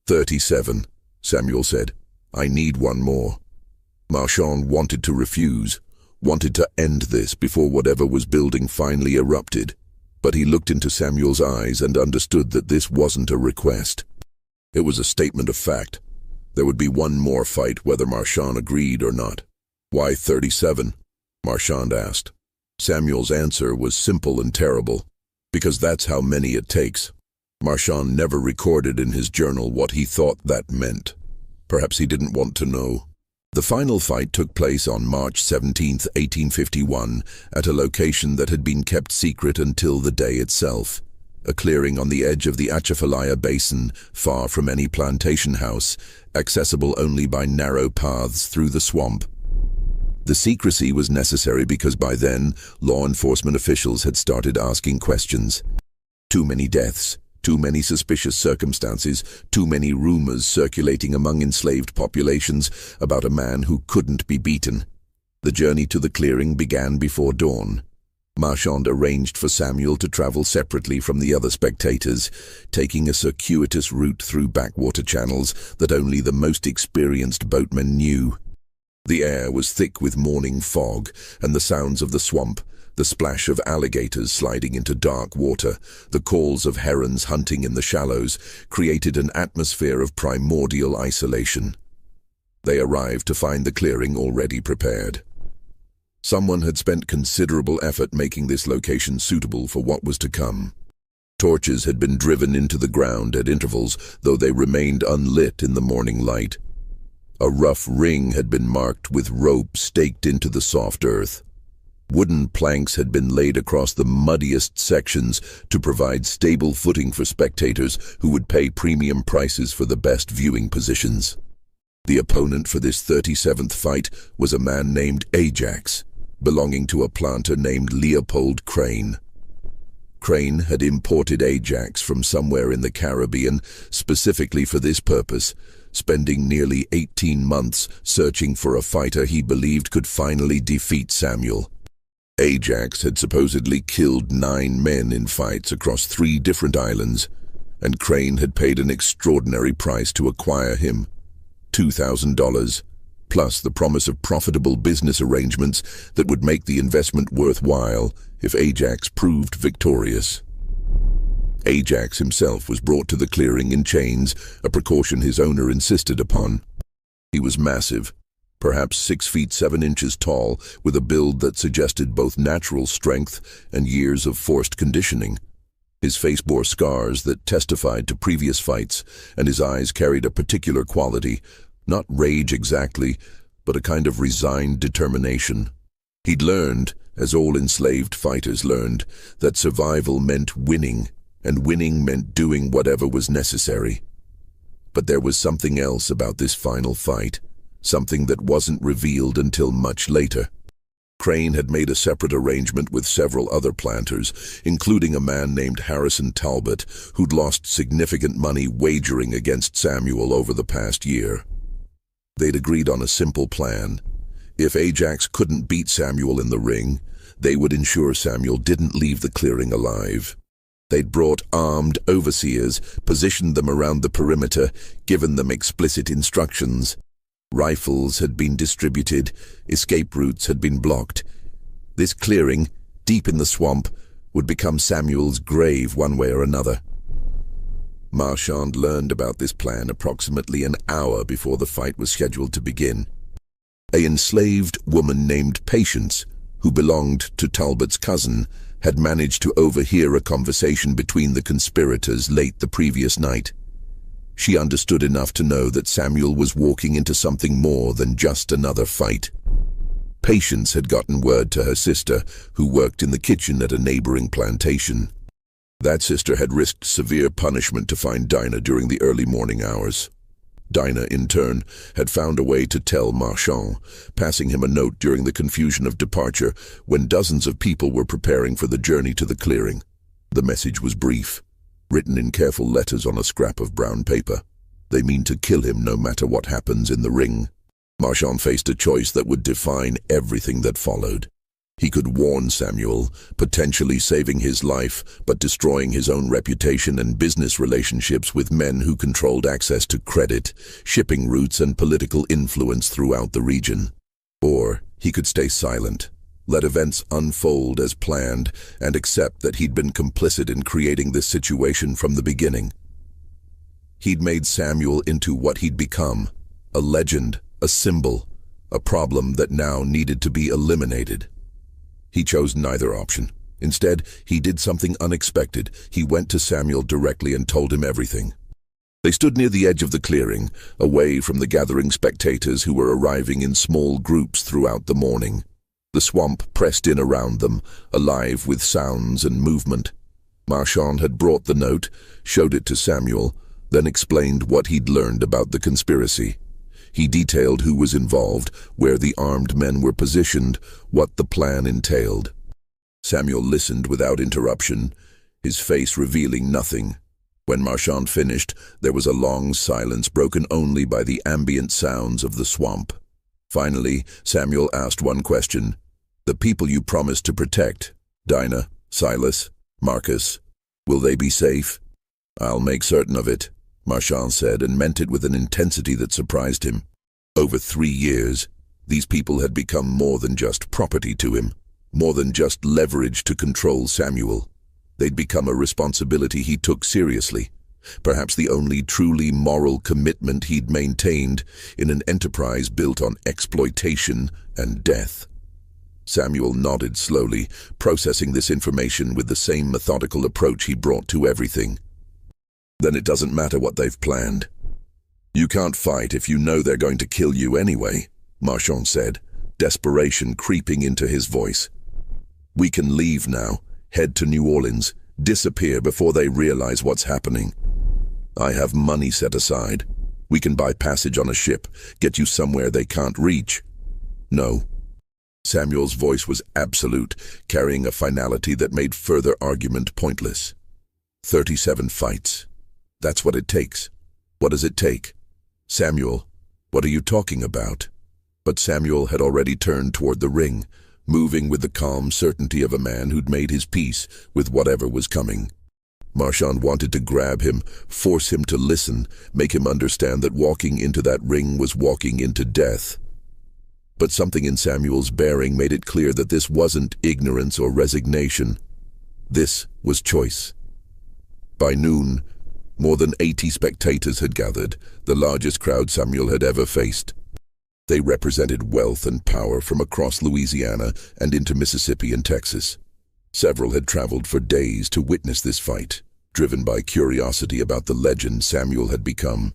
37, Samuel said. "I need one more." Marchand wanted to refuse, wanted to end this before whatever was building finally erupted. But he looked into Samuel's eyes and understood that this wasn't a request. It was a statement of fact. There would be one more fight whether Marchand agreed or not. "Why 37? Marchand asked. Samuel's answer was simple and terrible. "Because that's how many it takes." Marchand never recorded in his journal what he thought that meant. Perhaps he didn't want to know. The final fight took place on March 17, 1851, at a location that had been kept secret until the day itself. A clearing on the edge of the Atchafalaya Basin, far from any plantation house, accessible only by narrow paths through the swamp. The secrecy was necessary because by then, law enforcement officials had started asking questions. Too many deaths, too many suspicious circumstances, too many rumors circulating among enslaved populations about a man who couldn't be beaten. The journey to the clearing began before dawn. Marchand arranged for Samuel to travel separately from the other spectators, taking a circuitous route through backwater channels that only the most experienced boatmen knew. The air was thick with morning fog, and the sounds of the swamp, the splash of alligators sliding into dark water, the calls of herons hunting in the shallows, created an atmosphere of primordial isolation. They arrived to find the clearing already prepared. Someone had spent considerable effort making this location suitable for what was to come. Torches had been driven into the ground at intervals, though they remained unlit in the morning light. A rough ring had been marked with rope staked into the soft earth. Wooden planks had been laid across the muddiest sections to provide stable footing for spectators who would pay premium prices for the best viewing positions. The opponent for this 37th fight was a man named Ajax, belonging to a planter named Leopold Crane. Crane had imported Ajax from somewhere in the Caribbean specifically for this purpose, spending nearly 18 months searching for a fighter he believed could finally defeat Samuel. Ajax had supposedly killed 9 men in fights across 3 different islands, and Crane had paid an extraordinary price to acquire him, $2,000, plus the promise of profitable business arrangements that would make the investment worthwhile if Ajax proved victorious. Ajax himself was brought to the clearing in chains, a precaution his owner insisted upon. He was massive, perhaps 6 feet 7 inches tall, with a build that suggested both natural strength and years of forced conditioning. His face bore scars that testified to previous fights, and his eyes carried a particular quality, not rage exactly, but a kind of resigned determination. He'd learned, as all enslaved fighters learned, that survival meant winning, and winning meant doing whatever was necessary. But there was something else about this final fight, something that wasn't revealed until much later. Crane had made a separate arrangement with several other planters, including a man named Heiress Talbot, who'd lost significant money wagering against Samuel over the past year. They'd agreed on a simple plan. If Ajax couldn't beat Samuel in the ring, they would ensure Samuel didn't leave the clearing alive. They'd brought armed overseers, positioned them around the perimeter, given them explicit instructions. Rifles had been distributed, escape routes had been blocked. This clearing, deep in the swamp, would become Samuel's grave one way or another. Marchand learned about this plan approximately an hour before the fight was scheduled to begin. An enslaved woman named Patience, who belonged to Talbot's cousin, had managed to overhear a conversation between the conspirators late the previous night. She understood enough to know that Samuel was walking into something more than just another fight. Patience had gotten word to her sister, who worked in the kitchen at a neighboring plantation. That sister had risked severe punishment to find Dinah during the early morning hours. Dinah, in turn, had found a way to tell Marchand, passing him a note during the confusion of departure when dozens of people were preparing for the journey to the clearing. The message was brief, written in careful letters on a scrap of brown paper. They mean to kill him no matter what happens in the ring. Marchand faced a choice that would define everything that followed. He could warn Samuel, potentially saving his life, but destroying his own reputation and business relationships with men who controlled access to credit, shipping routes, and political influence throughout the region. Or he could stay silent, let events unfold as planned, and accept that he'd been complicit in creating this situation from the beginning. He'd made Samuel into what he'd become, a legend, a symbol, a problem that now needed to be eliminated. He chose neither option. Instead, he did something unexpected. He went to Samuel directly and told him everything. They stood near the edge of the clearing, away from the gathering spectators who were arriving in small groups throughout the morning. The swamp pressed in around them, alive with sounds and movement. Marchand had brought the note, showed it to Samuel, then explained what he'd learned about the conspiracy. He detailed who was involved, where the armed men were positioned, what the plan entailed. Samuel listened without interruption, his face revealing nothing. When Marchand finished, there was a long silence broken only by the ambient sounds of the swamp. Finally, Samuel asked one question. "The people you promised to protect, Dinah, Silas, Marcus, will they be safe?" "I'll make certain of it," Marchand said, and meant it with an intensity that surprised him. Over 3 years, these people had become more than just property to him, more than just leverage to control Samuel. They'd become a responsibility he took seriously, perhaps the only truly moral commitment he'd maintained in an enterprise built on exploitation and death. Samuel nodded slowly, processing this information with the same methodical approach he brought to everything. "Then it doesn't matter what they've planned. You can't fight if you know they're going to kill you anyway," Marchand said, desperation creeping into his voice. "We can leave now, head to New Orleans, disappear before they realize what's happening. I have money set aside. We can buy passage on a ship, get you somewhere they can't reach." "No." Samuel's voice was absolute, carrying a finality that made further argument pointless. 37 fights. That's what it takes. What does it take? "Samuel, what are you talking about?" But Samuel had already turned toward the ring, moving with the calm certainty of a man who'd made his peace with whatever was coming. Marchand wanted to grab him, force him to listen, make him understand that walking into that ring was walking into death. But something in Samuel's bearing made it clear that this wasn't ignorance or resignation. This was choice. By noon, more than 80 spectators had gathered, the largest crowd Samuel had ever faced. They represented wealth and power from across Louisiana and into Mississippi and Texas. Several had traveled for days to witness this fight, driven by curiosity about the legend Samuel had become.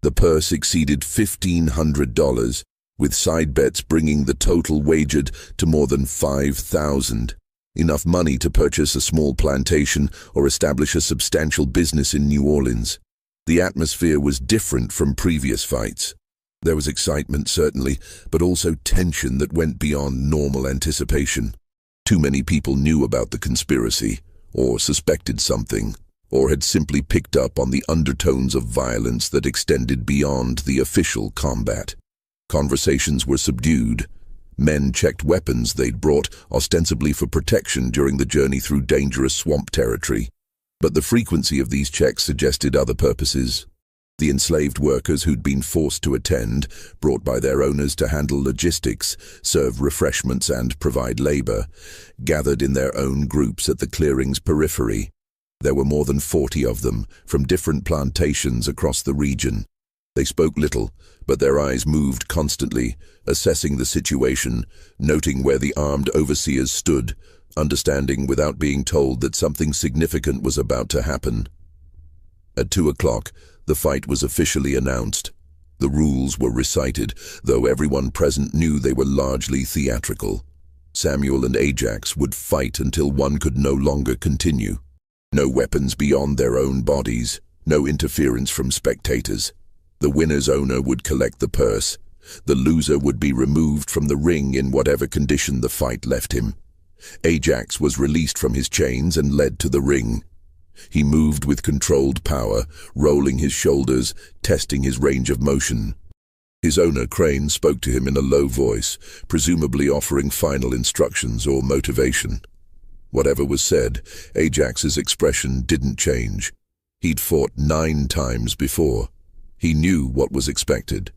The purse exceeded $1,500, with side bets bringing the total wagered to more than $5,000, enough money to purchase a small plantation or establish a substantial business in New Orleans. The atmosphere was different from previous fights. There was excitement, certainly, but also tension that went beyond normal anticipation. Too many people knew about the conspiracy, or suspected something, or had simply picked up on the undertones of violence that extended beyond the official combat. Conversations were subdued. Men checked weapons they'd brought, ostensibly for protection during the journey through dangerous swamp territory. But the frequency of these checks suggested other purposes. The enslaved workers who'd been forced to attend, brought by their owners to handle logistics, serve refreshments and provide labor, gathered in their own groups at the clearing's periphery. There were more than 40 of them, from different plantations across the region. They spoke little, but their eyes moved constantly, assessing the situation, noting where the armed overseers stood, understanding without being told that something significant was about to happen. At 2 o'clock, the fight was officially announced. The rules were recited, though everyone present knew they were largely theatrical. Samuel and Ajax would fight until one could no longer continue. No weapons beyond their own bodies, no interference from spectators. The winner's owner would collect the purse. The loser would be removed from the ring in whatever condition the fight left him. Ajax was released from his chains and led to the ring. He moved with controlled power, rolling his shoulders, testing his range of motion. His owner, Crane, spoke to him in a low voice, presumably offering final instructions or motivation. Whatever was said, Ajax's expression didn't change. He'd fought 9 times before. He knew what was expected.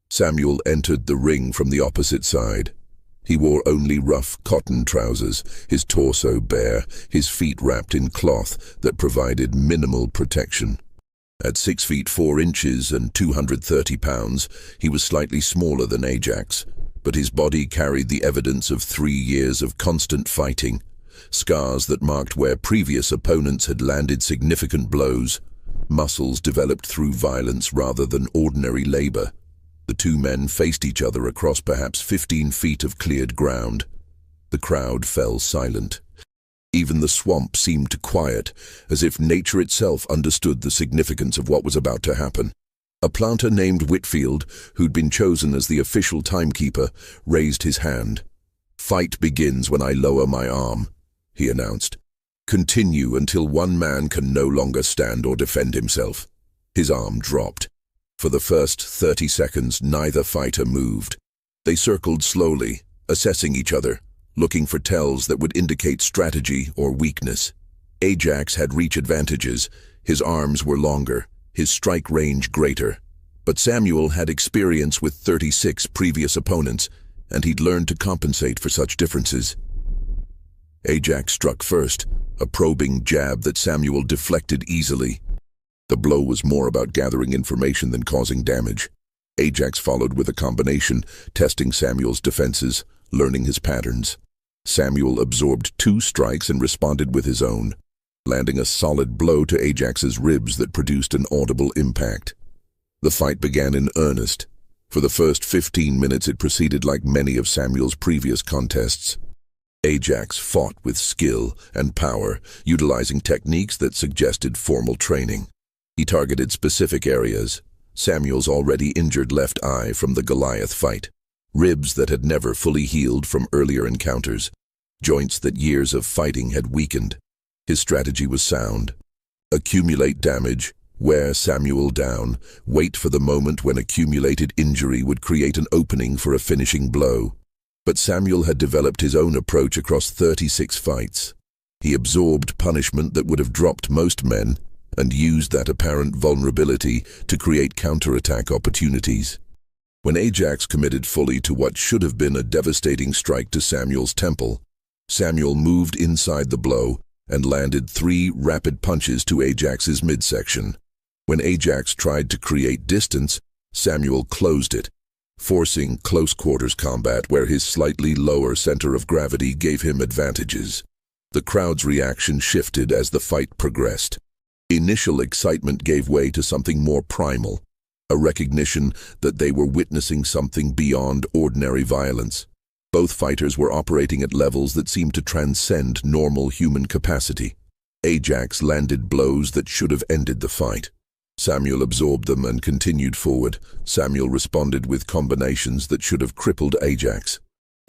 Samuel entered the ring from the opposite side. He wore only rough cotton trousers, his torso bare, his feet wrapped in cloth that provided minimal protection. At 6 feet 4 inches and 230 pounds, he was slightly smaller than Ajax, but his body carried the evidence of 3 years of constant fighting, scars that marked where previous opponents had landed significant blows, muscles developed through violence rather than ordinary labor. The 2 men faced each other across perhaps 15 feet of cleared ground. The crowd fell silent. Even the swamp seemed to quiet, as if nature itself understood the significance of what was about to happen. A planter named Whitfield, who'd been chosen as the official timekeeper, raised his hand. "Fight begins when I lower my arm," he announced. "Continue until one man can no longer stand or defend himself." His arm dropped. For the first 30 seconds, neither fighter moved. They circled slowly, assessing each other, looking for tells that would indicate strategy or weakness. Ajax had reach advantages. His arms were longer, his strike range greater. But Samuel had experience with 36 previous opponents, and he'd learned to compensate for such differences. Ajax struck first, a probing jab that Samuel deflected easily. The blow was more about gathering information than causing damage. Ajax followed with a combination, testing Samuel's defenses, learning his patterns. Samuel absorbed 2 strikes and responded with his own, landing a solid blow to Ajax's ribs that produced an audible impact. The fight began in earnest. For the first 15 minutes it proceeded like many of Samuel's previous contests. Ajax fought with skill and power, utilizing techniques that suggested formal training. He targeted specific areas: Samuel's already injured left eye from the Goliath fight, ribs that had never fully healed from earlier encounters, joints that years of fighting had weakened. His strategy was sound. Accumulate damage, wear Samuel down, wait for the moment when accumulated injury would create an opening for a finishing blow. But Samuel had developed his own approach across 36 fights. He absorbed punishment that would have dropped most men, and used that apparent vulnerability to create counterattack opportunities. When Ajax committed fully to what should have been a devastating strike to Samuel's temple, Samuel moved inside the blow, and landed 3 rapid punches to Ajax's midsection. When Ajax tried to create distance, Samuel closed it, forcing close-quarters combat where his slightly lower center of gravity gave him advantages. The crowd's reaction shifted as the fight progressed. Initial excitement gave way to something more primal, a recognition that they were witnessing something beyond ordinary violence. Both fighters were operating at levels that seemed to transcend normal human capacity. Ajax landed blows that should have ended the fight. Samuel absorbed them and continued forward. Samuel responded with combinations that should have crippled Ajax.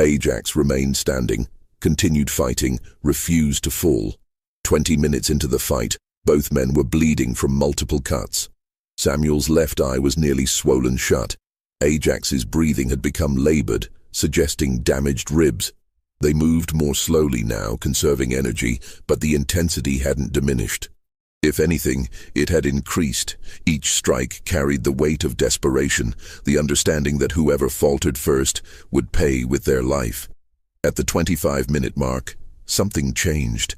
Ajax remained standing, continued fighting, refused to fall. 20 minutes into the fight, both men were bleeding from multiple cuts. Samuel's left eye was nearly swollen shut. Ajax's breathing had become labored, suggesting damaged ribs. They moved more slowly now, conserving energy, but the intensity hadn't diminished. If anything, it had increased. Each strike carried the weight of desperation, the understanding that whoever faltered first would pay with their life. At the 25-minute mark, something changed.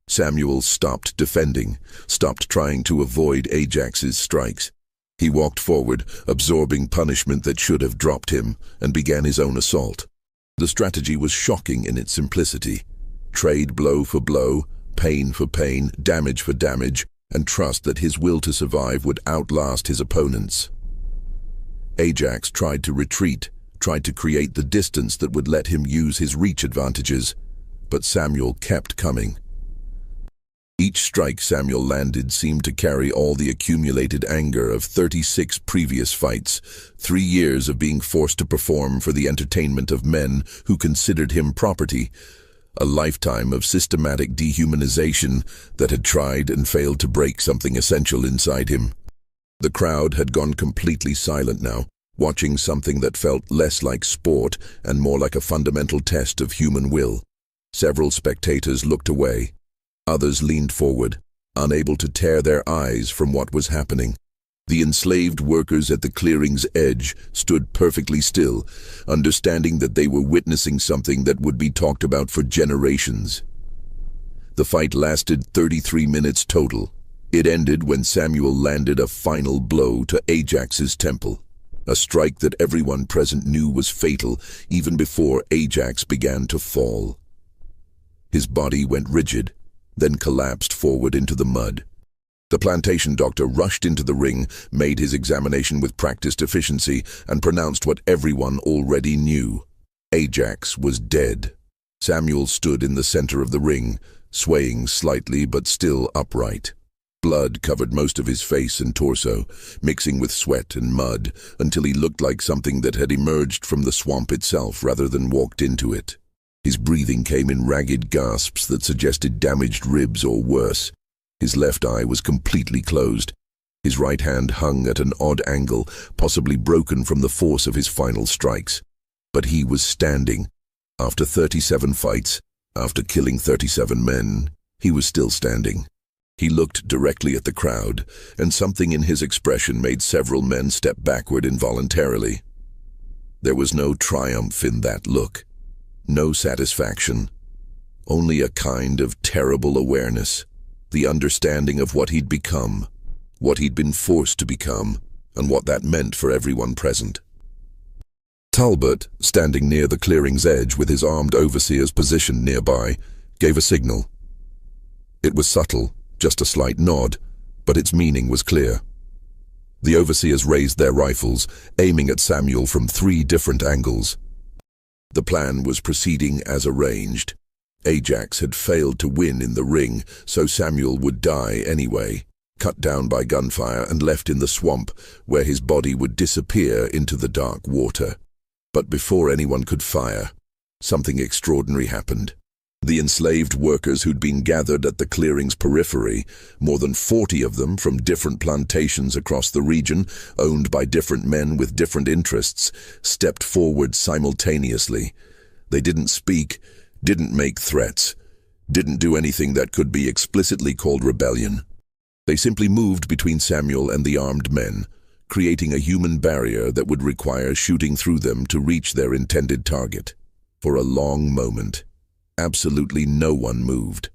Samuel stopped defending, stopped trying to avoid Ajax's strikes. He walked forward, absorbing punishment that should have dropped him, and began his own assault. The strategy was shocking in its simplicity. Trade blow for blow, pain for pain, damage for damage, and trust that his will to survive would outlast his opponents. Ajax tried to retreat, tried to create the distance that would let him use his reach advantages, but Samuel kept coming. Each strike Samuel landed seemed to carry all the accumulated anger of 36 previous fights, 3 years of being forced to perform for the entertainment of men who considered him property, a lifetime of systematic dehumanization that had tried and failed to break something essential inside him. The crowd had gone completely silent now, watching something that felt less like sport and more like a fundamental test of human will. Several spectators looked away. Others leaned forward, unable to tear their eyes from what was happening. The enslaved workers at the clearing's edge stood perfectly still, understanding that they were witnessing something that would be talked about for generations. The fight lasted 33 minutes total. It ended when Samuel landed a final blow to Ajax's temple, a strike that everyone present knew was fatal even before Ajax began to fall. His body went rigid, then collapsed forward into the mud. The plantation doctor rushed into the ring, made his examination with practiced efficiency, and pronounced what everyone already knew. Ajax was dead. Samuel stood in the center of the ring, swaying slightly but still upright. Blood covered most of his face and torso, mixing with sweat and mud, until he looked like something that had emerged from the swamp itself rather than walked into it. His breathing came in ragged gasps that suggested damaged ribs or worse. His left eye was completely closed. His right hand hung at an odd angle, possibly broken from the force of his final strikes. But he was standing. After 37 fights, after killing 37 men, he was still standing. He looked directly at the crowd, and something in his expression made several men step backward involuntarily. There was no triumph in that look. No satisfaction, only a kind of terrible awareness, the understanding of what he'd become, what he'd been forced to become, and what that meant for everyone present. Talbot, standing near the clearing's edge with his armed overseers positioned nearby, gave a signal. It was subtle, just a slight nod, but its meaning was clear. The overseers raised their rifles, aiming at Samuel from 3 different angles. The plan was proceeding as arranged. Ajax had failed to win in the ring, so Samuel would die anyway, cut down by gunfire and left in the swamp, where his body would disappear into the dark water. But before anyone could fire, something extraordinary happened. The enslaved workers who'd been gathered at the clearing's periphery, more than 40 of them from different plantations across the region, owned by different men with different interests, stepped forward simultaneously. They didn't speak, didn't make threats, didn't do anything that could be explicitly called rebellion. They simply moved between Samuel and the armed men, creating a human barrier that would require shooting through them to reach their intended target. For a long moment, absolutely no one moved.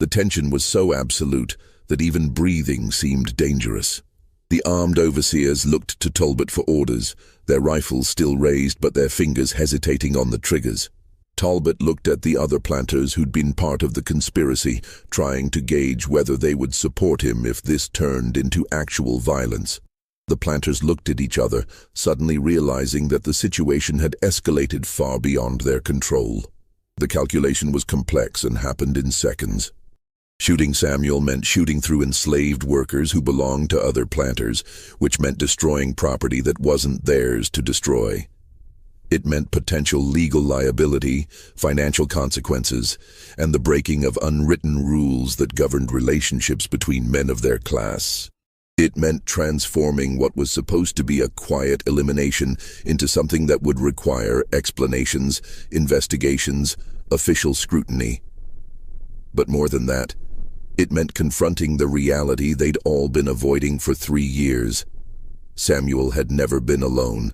The tension was so absolute that even breathing seemed dangerous. The armed overseers looked to Talbot for orders, their rifles still raised but their fingers hesitating on the triggers. Talbot looked at the other planters who'd been part of the conspiracy, trying to gauge whether they would support him if this turned into actual violence. The planters looked at each other, suddenly realizing that the situation had escalated far beyond their control. The calculation was complex and happened in seconds. Shooting Samuel meant shooting through enslaved workers who belonged to other planters, which meant destroying property that wasn't theirs to destroy. It meant potential legal liability, financial consequences, and the breaking of unwritten rules that governed relationships between men of their class. It meant transforming what was supposed to be a quiet elimination into something that would require explanations, investigations, official scrutiny. But more than that, it meant confronting the reality they'd all been avoiding for 3 years. Samuel had never been alone.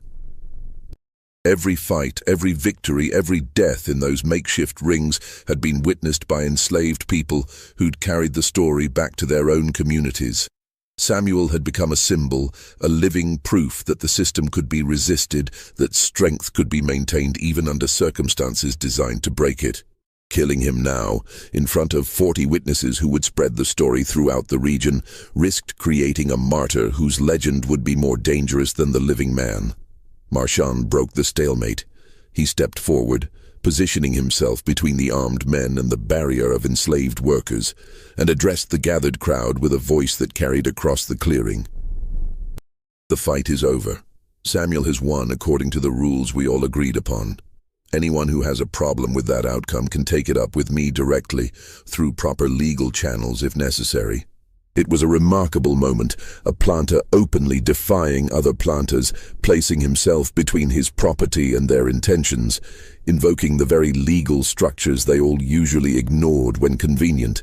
Every fight, every victory, every death in those makeshift rings had been witnessed by enslaved people who'd carried the story back to their own communities. Samuel had become a symbol, a living proof that the system could be resisted, that strength could be maintained even under circumstances designed to break it. Killing him now, in front of 40 witnesses who would spread the story throughout the region, risked creating a martyr whose legend would be more dangerous than the living man. Marchand broke the stalemate. He stepped forward, positioning himself between the armed men and the barrier of enslaved workers, and addressed the gathered crowd with a voice that carried across the clearing. "The fight is over. Samuel has won according to the rules we all agreed upon. Anyone who has a problem with that outcome can take it up with me directly, through proper legal channels if necessary." It was a remarkable moment, a planter openly defying other planters, placing himself between his property and their intentions, invoking the very legal structures they all usually ignored when convenient.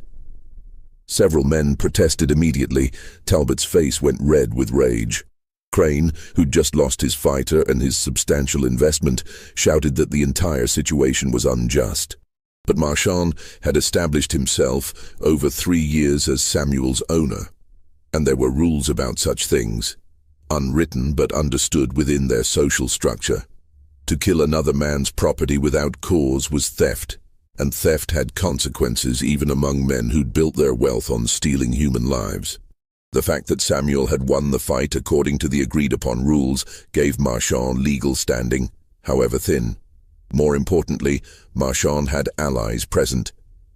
Several men protested immediately. Talbot's face went red with rage. Crane, who'd just lost his fighter and his substantial investment, shouted that the entire situation was unjust. But Marchand had established himself over 3 years as Samuel's owner, and there were rules about such things, unwritten but understood within their social structure. To kill another man's property without cause was theft, and theft had consequences even among men who'd built their wealth on stealing human lives. The fact that Samuel had won the fight according to the agreed-upon rules gave Marchand legal standing, however thin. More importantly, Marchand had allies present,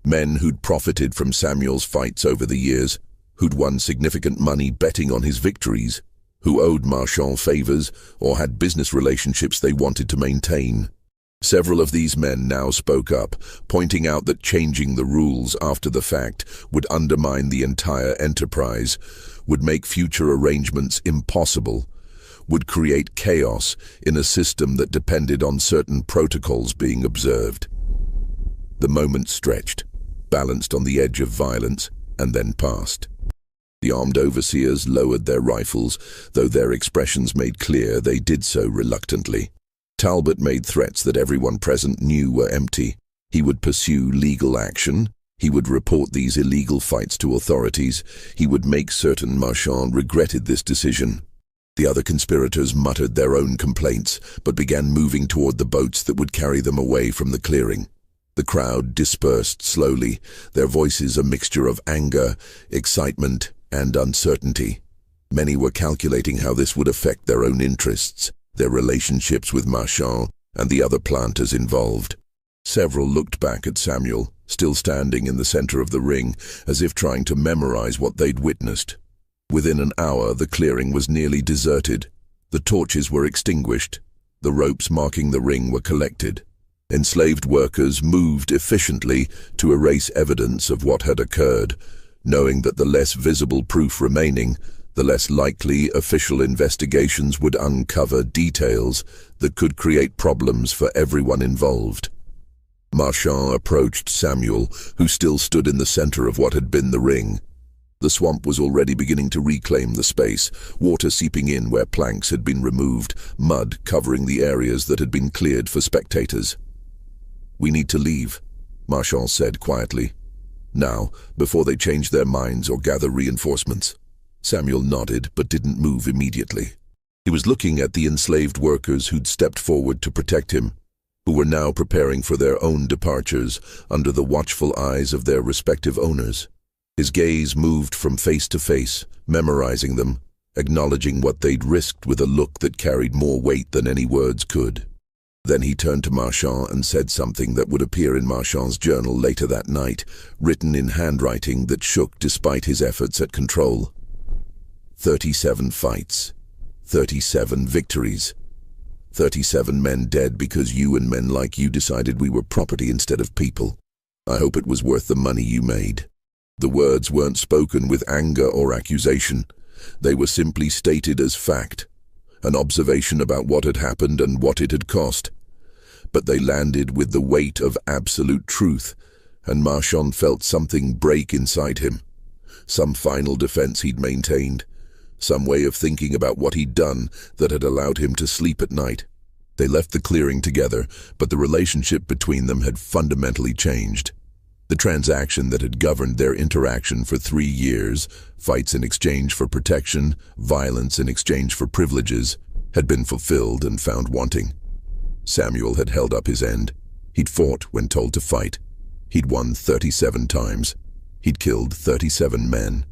men who'd profited from Samuel's fights over the years, who'd won significant money betting on his victories, who owed Marchand favors or had business relationships they wanted to maintain. Several of these men now spoke up, pointing out that changing the rules after the fact would undermine the entire enterprise, would make future arrangements impossible, would create chaos in a system that depended on certain protocols being observed. The moment stretched, balanced on the edge of violence, and then passed. The armed overseers lowered their rifles, though their expressions made clear they did so reluctantly. Talbot made threats that everyone present knew were empty. He would pursue legal action. He would report these illegal fights to authorities. He would make certain Marchand regretted this decision. The other conspirators muttered their own complaints, but began moving toward the boats that would carry them away from the clearing. The crowd dispersed slowly, their voices a mixture of anger, excitement, and uncertainty. Many were calculating how this would affect their own interests, their relationships with Marchand, and the other planters involved. Several looked back at Samuel, still standing in the center of the ring, as if trying to memorize what they'd witnessed. Within an hour, the clearing was nearly deserted. The torches were extinguished. The ropes marking the ring were collected. Enslaved workers moved efficiently to erase evidence of what had occurred, knowing that the less visible proof remaining, the less likely official investigations would uncover details that could create problems for everyone involved. Marchand approached Samuel, who still stood in the center of what had been the ring. The swamp was already beginning to reclaim the space, water seeping in where planks had been removed, mud covering the areas that had been cleared for spectators. "We need to leave," Marchand said quietly. Now, before they changed their minds or gather reinforcements. Samuel nodded but didn't move immediately. He was looking at the enslaved workers who'd stepped forward to protect him, who were now preparing for their own departures under the watchful eyes of their respective owners. His gaze moved from face to face, memorizing them, acknowledging what they'd risked with a look that carried more weight than any words could. Then he turned to Marchand and said something that would appear in Marchand's journal later that night, written in handwriting that shook despite his efforts at control. 37 fights, 37 victories, 37 men dead because you and men like you decided we were property instead of people. I hope it was worth the money you made. The words weren't spoken with anger or accusation. They were simply stated as fact, an observation about what had happened and what it had cost. But they landed with the weight of absolute truth, and Marchand felt something break inside him. Some final defense he'd maintained, some way of thinking about what he'd done that had allowed him to sleep at night. They left the clearing together, but the relationship between them had fundamentally changed. The transaction that had governed their interaction for 3 years, fights in exchange for protection, violence in exchange for privileges, had been fulfilled and found wanting. Samuel had held up his end. He'd fought when told to fight. He'd won 37 times. He'd killed 37 men.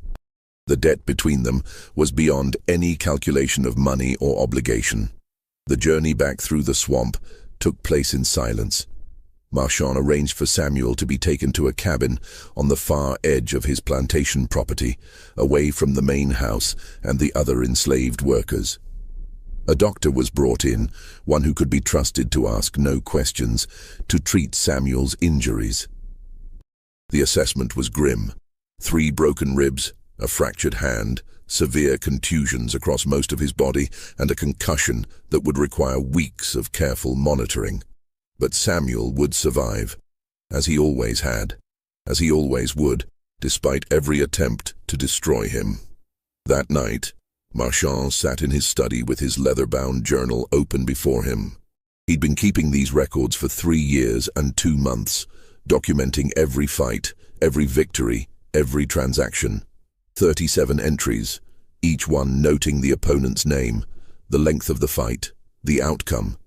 The debt between them was beyond any calculation of money or obligation. The journey back through the swamp took place in silence. Marchand arranged for Samuel to be taken to a cabin on the far edge of his plantation property, away from the main house and the other enslaved workers. A doctor was brought in, one who could be trusted to ask no questions, to treat Samuel's injuries. The assessment was grim. 3 broken ribs, a fractured hand, severe contusions across most of his body, and a concussion that would require weeks of careful monitoring. But Samuel would survive, as he always had, as he always would, despite every attempt to destroy him. That night, Marchand sat in his study with his leather-bound journal open before him. He'd been keeping these records for 3 years and 2 months, documenting every fight, every victory, every transaction. 37 entries, each one noting the opponent's name, the length of the fight, the outcome.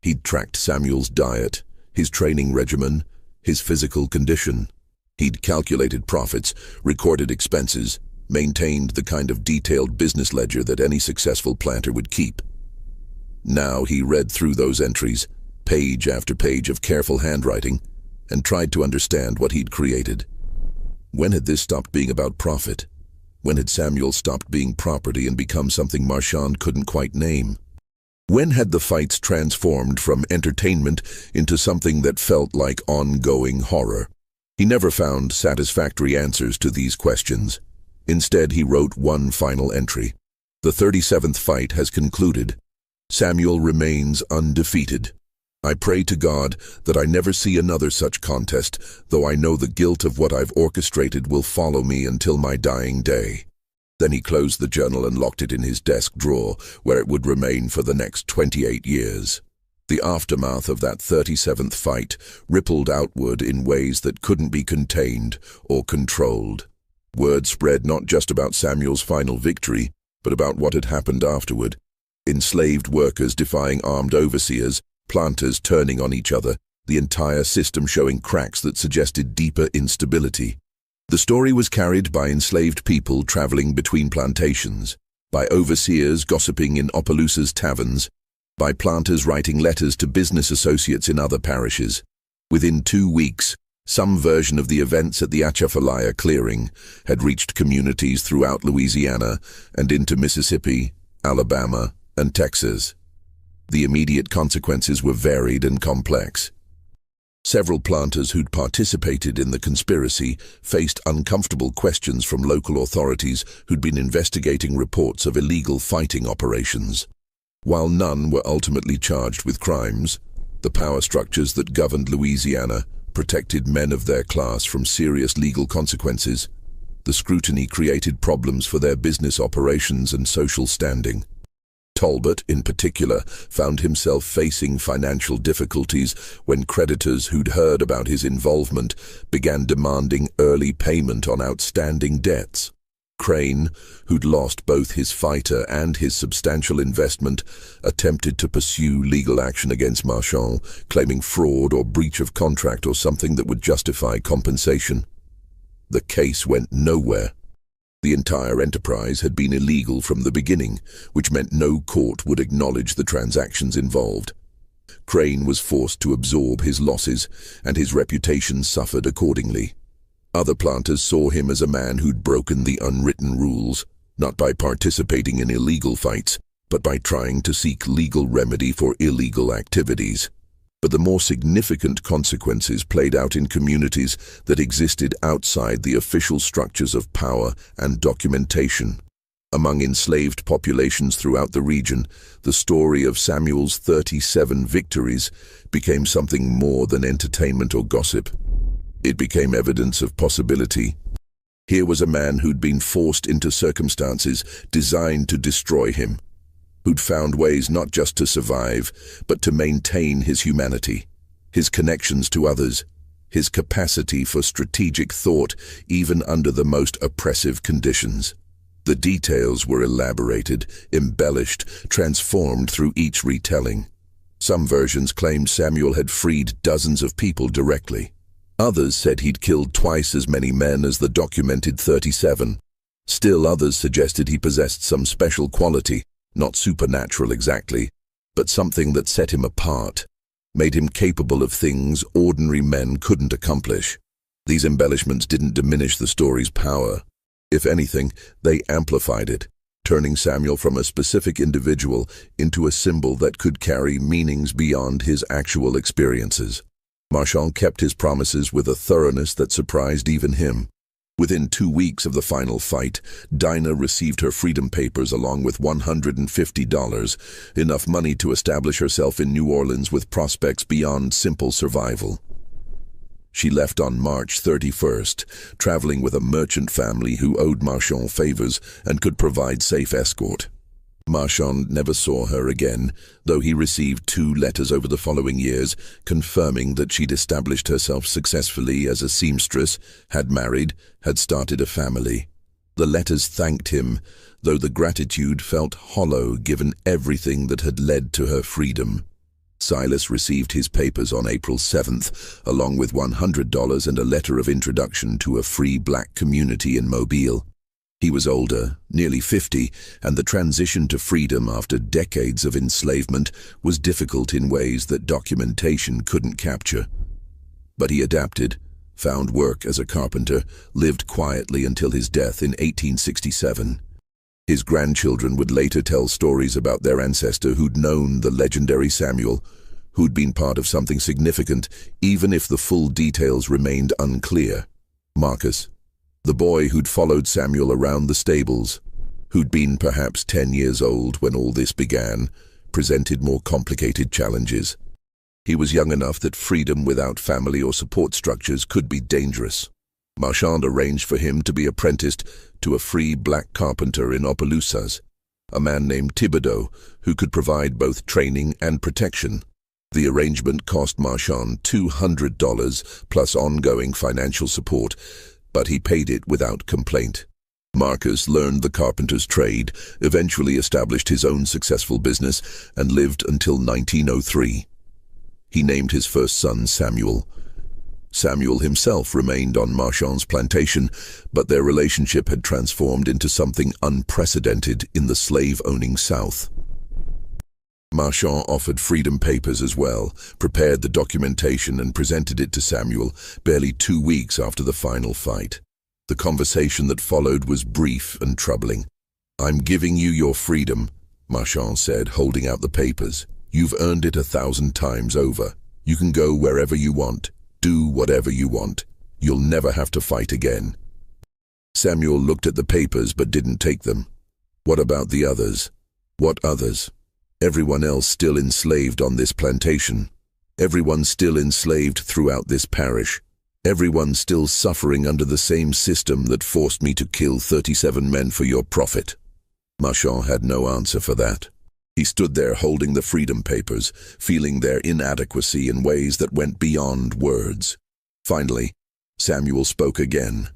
He'd tracked Samuel's diet, his training regimen, his physical condition. He'd calculated profits, recorded expenses, maintained the kind of detailed business ledger that any successful planter would keep. Now he read through those entries, page after page of careful handwriting, and tried to understand what he'd created. When had this stopped being about profit? When had Samuel stopped being property and become something Marchand couldn't quite name? When had the fights transformed from entertainment into something that felt like ongoing horror? He never found satisfactory answers to these questions. Instead, he wrote one final entry. The 37th fight has concluded. Samuel remains undefeated. I pray to God that I never see another such contest, though I know the guilt of what I've orchestrated will follow me until my dying day. Then he closed the journal and locked it in his desk drawer, where it would remain for the next 28 years. The aftermath of that 37th fight rippled outward in ways that couldn't be contained or controlled. Word spread not just about Samuel's final victory, but about what had happened afterward. Enslaved workers defying armed overseers, planters turning on each other, the entire system showing cracks that suggested deeper instability. The story was carried by enslaved people traveling between plantations, by overseers gossiping in Opelousas taverns, by planters writing letters to business associates in other parishes. Within 2 weeks, some version of the events at the Atchafalaya clearing had reached communities throughout Louisiana and into Mississippi, Alabama, and Texas. The immediate consequences were varied and complex. Several planters who'd participated in the conspiracy faced uncomfortable questions from local authorities who'd been investigating reports of illegal fighting operations. While none were ultimately charged with crimes, the power structures that governed Louisiana protected men of their class from serious legal consequences. The scrutiny created problems for their business operations and social standing. Talbot, in particular, found himself facing financial difficulties when creditors who'd heard about his involvement began demanding early payment on outstanding debts. Crane, who'd lost both his fighter and his substantial investment, attempted to pursue legal action against Marchand, claiming fraud or breach of contract or something that would justify compensation. The case went nowhere. The entire enterprise had been illegal from the beginning, which meant no court would acknowledge the transactions involved. Crane was forced to absorb his losses, and his reputation suffered accordingly. Other planters saw him as a man who'd broken the unwritten rules, not by participating in illegal fights, but by trying to seek legal remedy for illegal activities. But the more significant consequences played out in communities that existed outside the official structures of power and documentation. Among enslaved populations throughout the region, the story of Samuel's 37 victories became something more than entertainment or gossip. It became evidence of possibility. Here was a man who'd been forced into circumstances designed to destroy him, who'd found ways not just to survive, but to maintain his humanity, his connections to others, his capacity for strategic thought even under the most oppressive conditions. The details were elaborated, embellished, transformed through each retelling. Some versions claimed Samuel had freed dozens of people directly. Others said he'd killed twice as many men as the documented 37. Still others suggested he possessed some special quality, not supernatural exactly, but something that set him apart, made him capable of things ordinary men couldn't accomplish. These embellishments didn't diminish the story's power. If anything, they amplified it, turning Samuel from a specific individual into a symbol that could carry meanings beyond his actual experiences. Marchand kept his promises with a thoroughness that surprised even him. Within 2 weeks of the final fight, Dinah received her freedom papers along with $150, enough money to establish herself in New Orleans with prospects beyond simple survival. She left on March 31st, traveling with a merchant family who owed Marchand favors and could provide safe escort. Marchand never saw her again, though he received 2 letters over the following years confirming that she'd established herself successfully as a seamstress, had married, had started a family. The letters thanked him, though the gratitude felt hollow given everything that had led to her freedom. Silas received his papers on April 7th, along with $100 and a letter of introduction to a free black community in Mobile. He was older, nearly 50, and the transition to freedom after decades of enslavement was difficult in ways that documentation couldn't capture. But he adapted, found work as a carpenter, lived quietly until his death in 1867. His grandchildren would later tell stories about their ancestor who'd known the legendary Samuel, who'd been part of something significant, even if the full details remained unclear. Marcus, the boy who'd followed Samuel around the stables, who'd been perhaps 10 years old when all this began, presented more complicated challenges. He was young enough that freedom without family or support structures could be dangerous. Marchand arranged for him to be apprenticed to a free black carpenter in Opelousas, a man named Thibodeau, who could provide both training and protection. The arrangement cost Marchand $200 plus ongoing financial support, but he paid it without complaint. Marcus learned the carpenter's trade, eventually established his own successful business, and lived until 1903. He named his first son Samuel. Samuel himself remained on Marchand's plantation, but their relationship had transformed into something unprecedented in the slave-owning South. Marchand offered freedom papers as well, prepared the documentation and presented it to Samuel barely 2 weeks after the final fight. The conversation that followed was brief and troubling. "I'm giving you your freedom," Marchand said, holding out the papers. "You've earned it 1,000 times over. You can go wherever you want, do whatever you want. You'll never have to fight again." Samuel looked at the papers but didn't take them. What about the others? What others? Everyone else still enslaved on this plantation. Everyone still enslaved throughout this parish. Everyone still suffering under the same system that forced me to kill 37 men for your profit. Marchand had no answer for that. He stood there holding the freedom papers, feeling their inadequacy in ways that went beyond words. Finally, Samuel spoke again.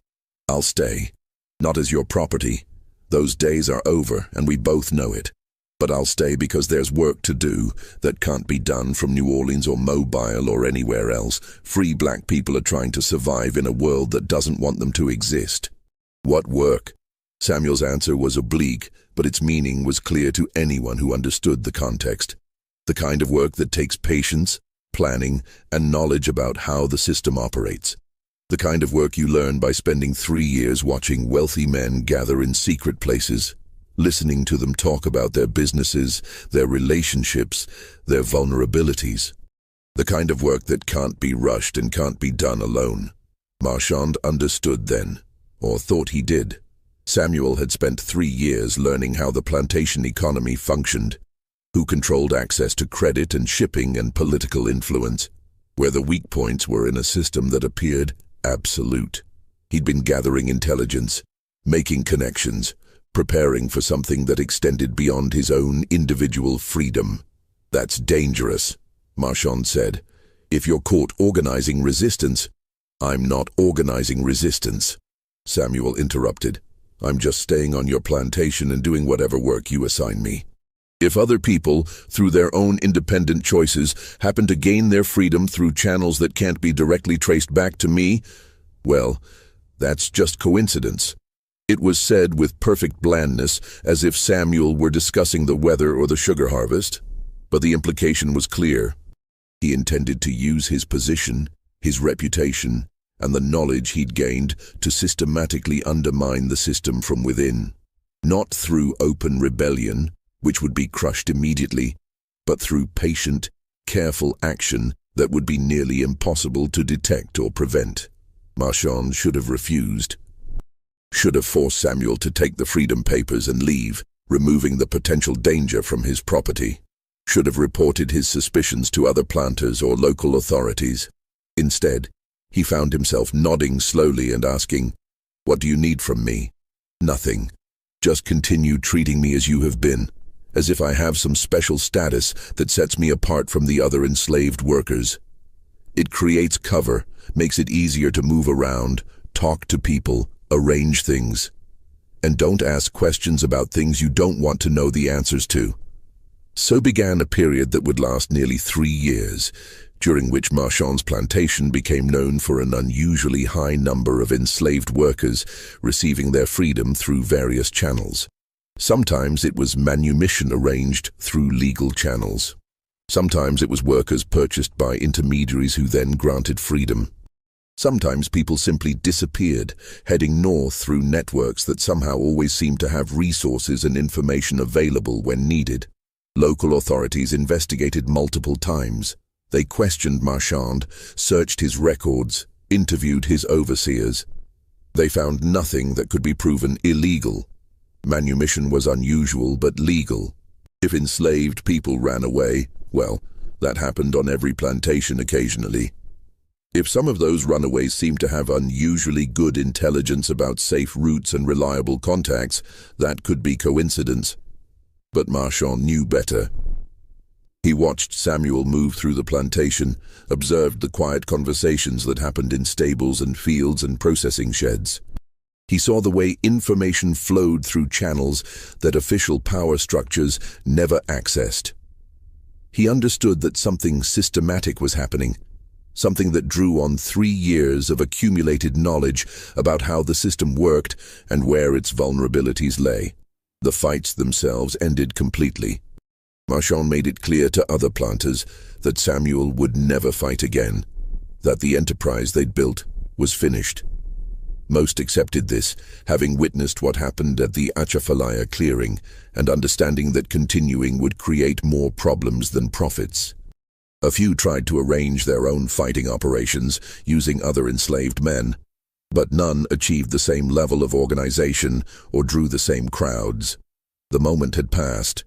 "I'll stay. Not as your property. Those days are over, and we both know it. But I'll stay because there's work to do that can't be done from New Orleans or Mobile or anywhere else. Free black people are trying to survive in a world that doesn't want them to exist." "What work?" Samuel's answer was oblique, but its meaning was clear to anyone who understood the context. The kind of work that takes patience, planning, and knowledge about how the system operates. The kind of work you learn by spending 3 years watching wealthy men gather in secret places, listening to them talk about their businesses, their relationships, their vulnerabilities. The kind of work that can't be rushed and can't be done alone. Marchand understood then, or thought he did. Samuel had spent 3 years learning how the plantation economy functioned, who controlled access to credit and shipping and political influence, where the weak points were in a system that appeared absolute. He'd been gathering intelligence, making connections, preparing for something that extended beyond his own individual freedom. "That's dangerous," Marchand said. "If you're caught organizing resistance—" "I'm not organizing resistance," Samuel interrupted. "I'm just staying on your plantation and doing whatever work you assign me. If other people, through their own independent choices, happen to gain their freedom through channels that can't be directly traced back to me, well, that's just coincidence." It was said with perfect blandness, as if Samuel were discussing the weather or the sugar harvest, but the implication was clear. He intended to use his position, his reputation, and the knowledge he'd gained to systematically undermine the system from within. Not through open rebellion, which would be crushed immediately, but through patient, careful action that would be nearly impossible to detect or prevent. Marchand should have refused. Should have forced Samuel to take the freedom papers and leave, removing the potential danger from his property. Should have reported his suspicions to other planters or local authorities. Instead, he found himself nodding slowly and asking, "What do you need from me?" "Nothing. Just continue treating me as you have been, as if I have some special status that sets me apart from the other enslaved workers. It creates cover, makes it easier to move around, talk to people, arrange things. And don't ask questions about things you don't want to know the answers to." So began a period that would last nearly 3 years, during which Marchand's plantation became known for an unusually high number of enslaved workers receiving their freedom through various channels. Sometimes it was manumission arranged through legal channels. Sometimes it was workers purchased by intermediaries who then granted freedom. Sometimes people simply disappeared, heading north through networks that somehow always seemed to have resources and information available when needed. Local authorities investigated multiple times. They questioned Marchand, searched his records, interviewed his overseers. They found nothing that could be proven illegal. Manumission was unusual but legal. If enslaved people ran away, well, that happened on every plantation occasionally. If some of those runaways seemed to have unusually good intelligence about safe routes and reliable contacts, that could be coincidence. But Marchand knew better. He watched Samuel move through the plantation, observed the quiet conversations that happened in stables and fields and processing sheds. He saw the way information flowed through channels that official power structures never accessed. He understood that something systematic was happening, something that drew on 3 years of accumulated knowledge about how the system worked and where its vulnerabilities lay. The fights themselves ended completely. Marchand made it clear to other planters that Samuel would never fight again, that the enterprise they'd built was finished. Most accepted this, having witnessed what happened at the Atchafalaya clearing and understanding that continuing would create more problems than profits. A few tried to arrange their own fighting operations using other enslaved men, but none achieved the same level of organization or drew the same crowds. The moment had passed.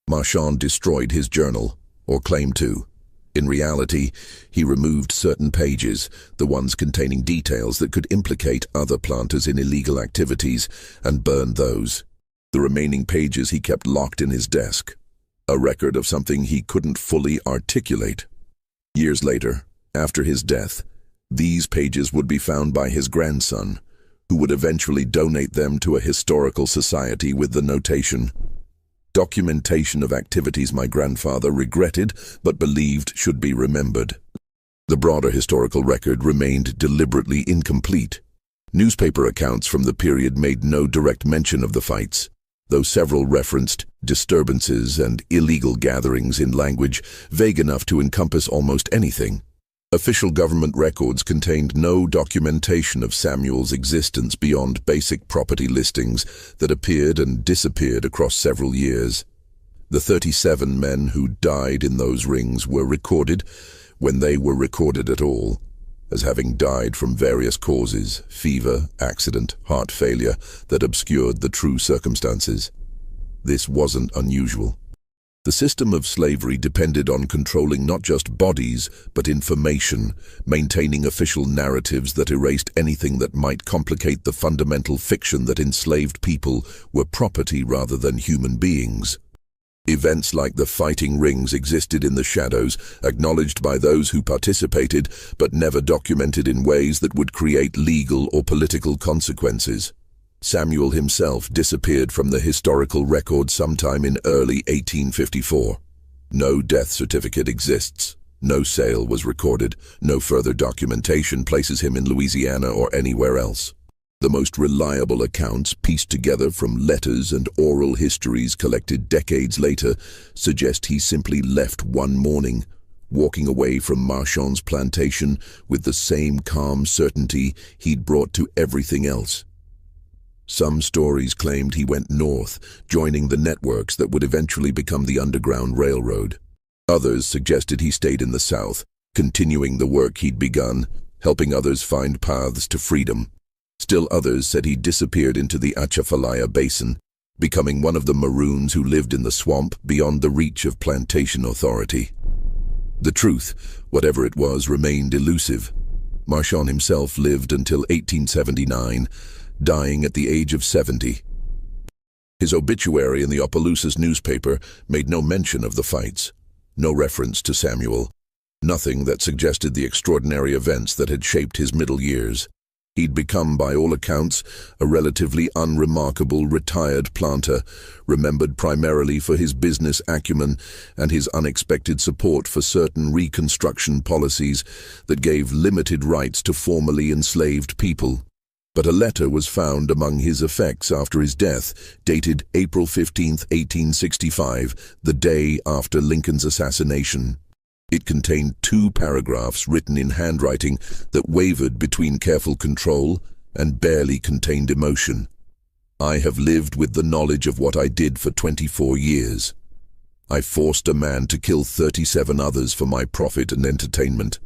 Marchand destroyed his journal, or claimed to. In reality, he removed certain pages, the ones containing details that could implicate other planters in illegal activities, and burned those. The remaining pages he kept locked in his desk. a record of something he couldn't fully articulate. Years later, after his death, these pages would be found by his grandson, who would eventually donate them to a historical society with the notation, "Documentation of activities my grandfather regretted but believed should be remembered." The broader historical record remained deliberately incomplete. Newspaper accounts from the period made no direct mention of the fights, though several referenced disturbances and illegal gatherings in language vague enough to encompass almost anything. Official government records contained no documentation of Samuel's existence beyond basic property listings that appeared and disappeared across several years. The 37 men who died in those rings were recorded, when they were recorded at all, as having died from various causes, fever, accident, heart failure, that obscured the true circumstances. This wasn't unusual. The system of slavery depended on controlling not just bodies, but information, maintaining official narratives that erased anything that might complicate the fundamental fiction that enslaved people were property rather than human beings. Events like the fighting rings existed in the shadows, acknowledged by those who participated, but never documented in ways that would create legal or political consequences. Samuel himself disappeared from the historical record sometime in early 1854. No death certificate exists. No sale was recorded. No further documentation places him in Louisiana or anywhere else. The most reliable accounts, pieced together from letters and oral histories collected decades later, suggest he simply left one morning, walking away from Marchand's plantation with the same calm certainty he'd brought to everything else. Some stories claimed he went north, joining the networks that would eventually become the Underground Railroad. Others suggested he stayed in the South, continuing the work he'd begun, helping others find paths to freedom. Still others said he disappeared into the Atchafalaya Basin, becoming one of the Maroons who lived in the swamp beyond the reach of plantation authority. The truth, whatever it was, remained elusive. Marchand himself lived until 1879, dying at the age of 70. His obituary in the Opelousas newspaper made no mention of the fights, no reference to Samuel, nothing that suggested the extraordinary events that had shaped his middle years. He'd become, by all accounts, a relatively unremarkable retired planter, remembered primarily for his business acumen and his unexpected support for certain Reconstruction policies that gave limited rights to formerly enslaved people. But a letter was found among his effects after his death, dated April 15, 1865, the day after Lincoln's assassination. It contained 2 paragraphs written in handwriting that wavered between careful control and barely contained emotion. "I have lived with the knowledge of what I did for 24 years. I forced a man to kill 37 others for my profit and entertainment.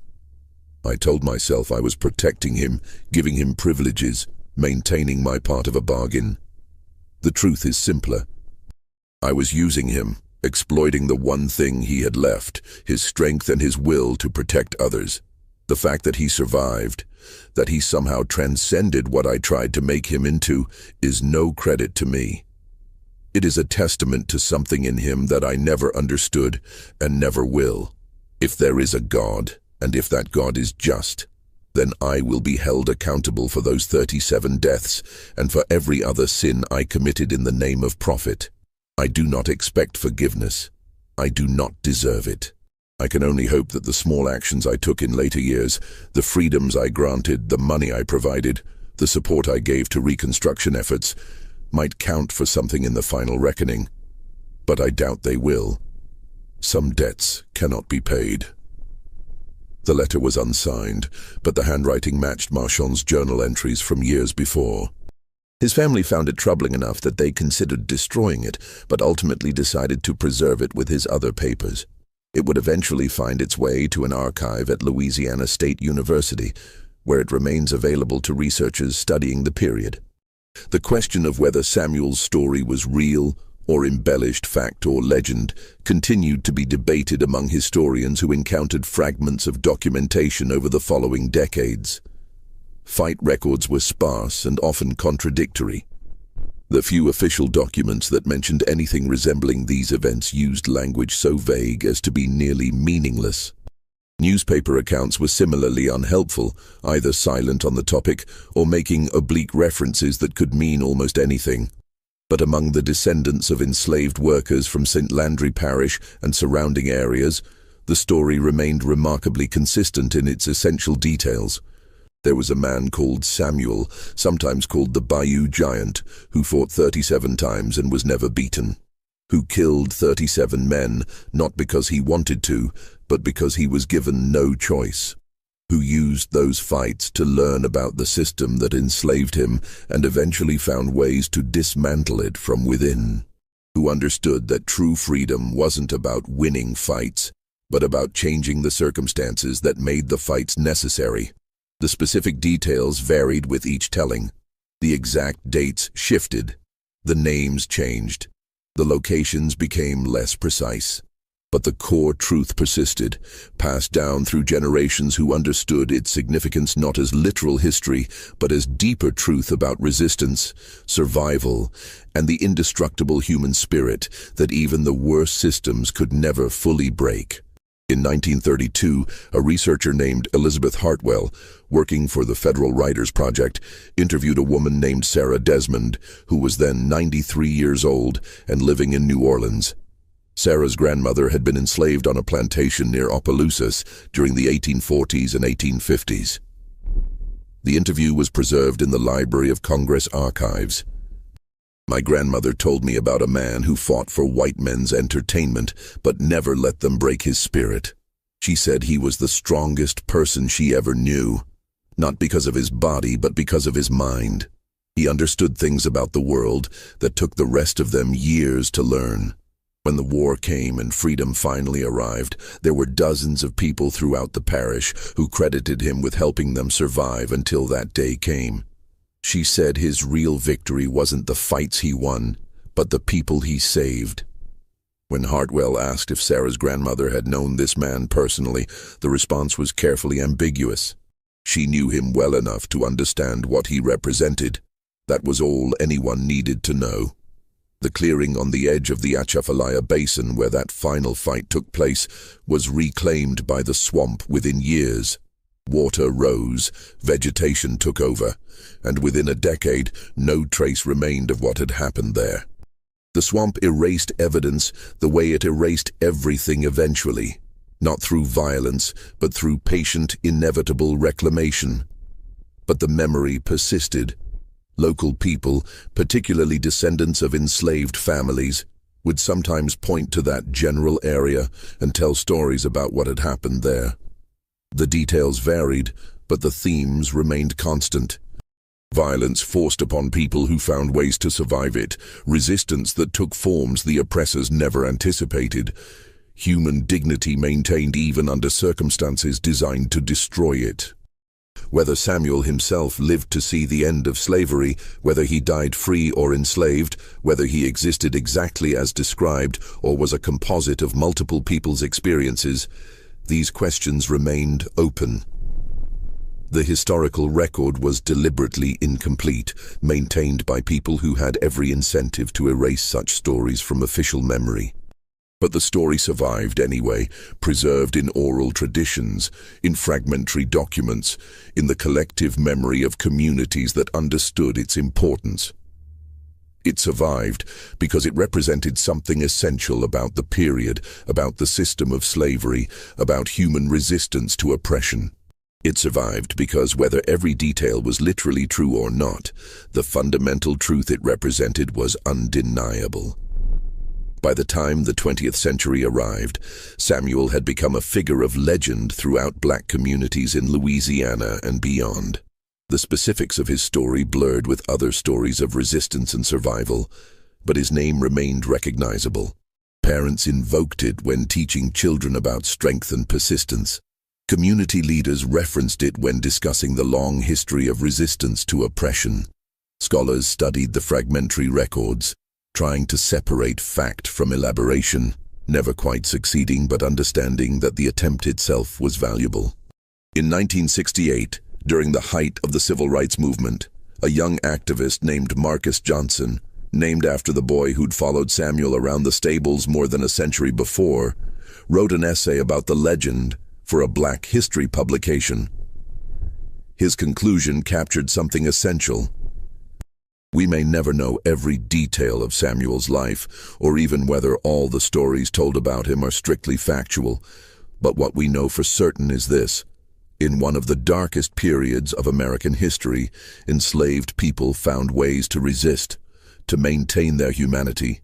I told myself I was protecting him, giving him privileges, maintaining my part of a bargain. The truth is simpler. I was using him, exploiting the one thing he had left, his strength and his will to protect others. The fact that he survived, that he somehow transcended what I tried to make him into, is no credit to me. It is a testament to something in him that I never understood and never will. If there is a God, and if that God is just, then I will be held accountable for those 37 deaths and for every other sin I committed in the name of profit. I do not expect forgiveness. I do not deserve it. I can only hope that the small actions I took in later years, the freedoms I granted, the money I provided, the support I gave to Reconstruction efforts, might count for something in the final reckoning. But I doubt they will. Some debts cannot be paid." The letter was unsigned, but the handwriting matched Marchand's journal entries from years before. His family found it troubling enough that they considered destroying it, but ultimately decided to preserve it with his other papers. It would eventually find its way to an archive at Louisiana State University, where it remains available to researchers studying the period. The question of whether Samuel's story was real or embellished fact or legend continued to be debated among historians who encountered fragments of documentation over the following decades. Fight records were sparse and often contradictory. The few official documents that mentioned anything resembling these events used language so vague as to be nearly meaningless. Newspaper accounts were similarly unhelpful, either silent on the topic or making oblique references that could mean almost anything. But among the descendants of enslaved workers from St. Landry Parish and surrounding areas, the story remained remarkably consistent in its essential details. There was a man called Samuel, sometimes called the Bayou Giant, who fought 37 times and was never beaten. Who killed 37 men, not because he wanted to, but because he was given no choice. Who used those fights to learn about the system that enslaved him and eventually found ways to dismantle it from within. Who understood that true freedom wasn't about winning fights, but about changing the circumstances that made the fights necessary. The specific details varied with each telling. The exact dates shifted. The names changed. The locations became less precise. But the core truth persisted, passed down through generations who understood its significance not as literal history, but as deeper truth about resistance, survival, and the indestructible human spirit that even the worst systems could never fully break. In 1932, a researcher named Elizabeth Hartwell, working for the Federal Writers Project, interviewed a woman named Sarah Desmond, who was then 93 years old and living in New Orleans. Sarah's grandmother had been enslaved on a plantation near Opelousas during the 1840s and 1850s. The interview was preserved in the Library of Congress archives. My grandmother told me about a man who fought for white men's entertainment, but never let them break his spirit. She said he was the strongest person she ever knew, not because of his body, but because of his mind. He understood things about the world that took the rest of them years to learn. When the war came and freedom finally arrived, there were dozens of people throughout the parish who credited him with helping them survive until that day came. She said his real victory wasn't the fights he won, but the people he saved. When Hartwell asked if Sarah's grandmother had known this man personally, the response was carefully ambiguous. She knew him well enough to understand what he represented. That was all anyone needed to know. The clearing on the edge of the Atchafalaya Basin where that final fight took place was reclaimed by the swamp within years. Water rose, vegetation took over, and within a decade, no trace remained of what had happened there. The swamp erased evidence the way it erased everything eventually, not through violence, but through patient, inevitable reclamation. But the memory persisted. Local people, particularly descendants of enslaved families, would sometimes point to that general area and tell stories about what had happened there. The details varied, but the themes remained constant. Violence forced upon people who found ways to survive it, resistance that took forms the oppressors never anticipated, human dignity maintained even under circumstances designed to destroy it. Whether Samuel himself lived to see the end of slavery, whether he died free or enslaved, whether he existed exactly as described or was a composite of multiple people's experiences, these questions remained open. The historical record was deliberately incomplete, maintained by people who had every incentive to erase such stories from official memory. But the story survived anyway, preserved in oral traditions, in fragmentary documents, in the collective memory of communities that understood its importance. It survived because it represented something essential about the period, about the system of slavery, about human resistance to oppression. It survived because whether every detail was literally true or not, the fundamental truth it represented was undeniable. By the time the 20th century arrived, Samuel had become a figure of legend throughout black communities in Louisiana and beyond. The specifics of his story blurred with other stories of resistance and survival, but his name remained recognizable. Parents invoked it when teaching children about strength and persistence. Community leaders referenced it when discussing the long history of resistance to oppression. Scholars studied the fragmentary records, trying to separate fact from elaboration, never quite succeeding but understanding that the attempt itself was valuable. In 1968, during the height of the civil rights movement, a young activist named Marcus Johnson, named after the boy who'd followed Samuel around the stables more than a century before, wrote an essay about the legend for a Black history publication. His conclusion captured something essential. We may never know every detail of Samuel's life, or even whether all the stories told about him are strictly factual, but what we know for certain is this. In one of the darkest periods of American history, enslaved people found ways to resist, to maintain their humanity,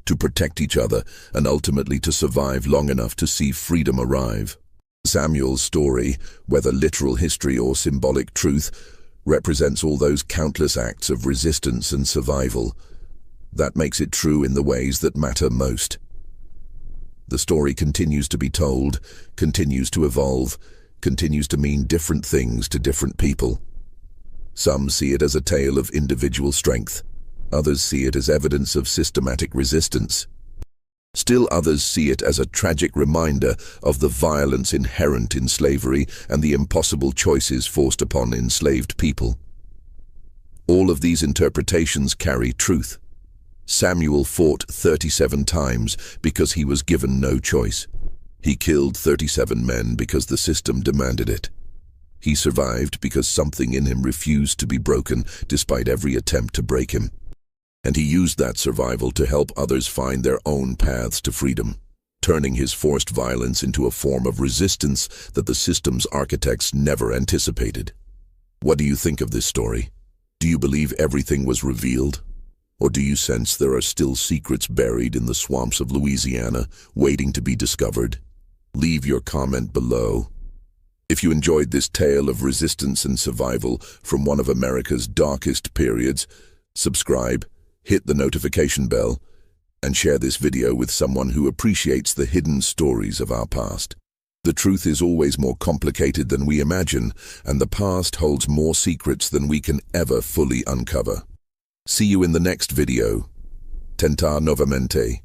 to protect each other, and ultimately to survive long enough to see freedom arrive. Samuel's story, whether literal history or symbolic truth, represents all those countless acts of resistance and survival. That makes it true in the ways that matter most. The story continues to be told, continues to evolve, continues to mean different things to different people. Some see it as a tale of individual strength. Others see it as evidence of systematic resistance. Still others see it as a tragic reminder of the violence inherent in slavery and the impossible choices forced upon enslaved people. All of these interpretations carry truth. Samuel fought 37 times because he was given no choice. He killed 37 men because the system demanded it. He survived because something in him refused to be broken despite every attempt to break him. And he used that survival to help others find their own paths to freedom, turning his forced violence into a form of resistance that the system's architects never anticipated. What do you think of this story? Do you believe everything was revealed? Or do you sense there are still secrets buried in the swamps of Louisiana, waiting to be discovered? Leave your comment below. If you enjoyed this tale of resistance and survival from one of America's darkest periods, subscribe, hit the notification bell, and share this video with someone who appreciates the hidden stories of our past. The truth is always more complicated than we imagine, and the past holds more secrets than we can ever fully uncover. See you in the next video. Tentar novamente.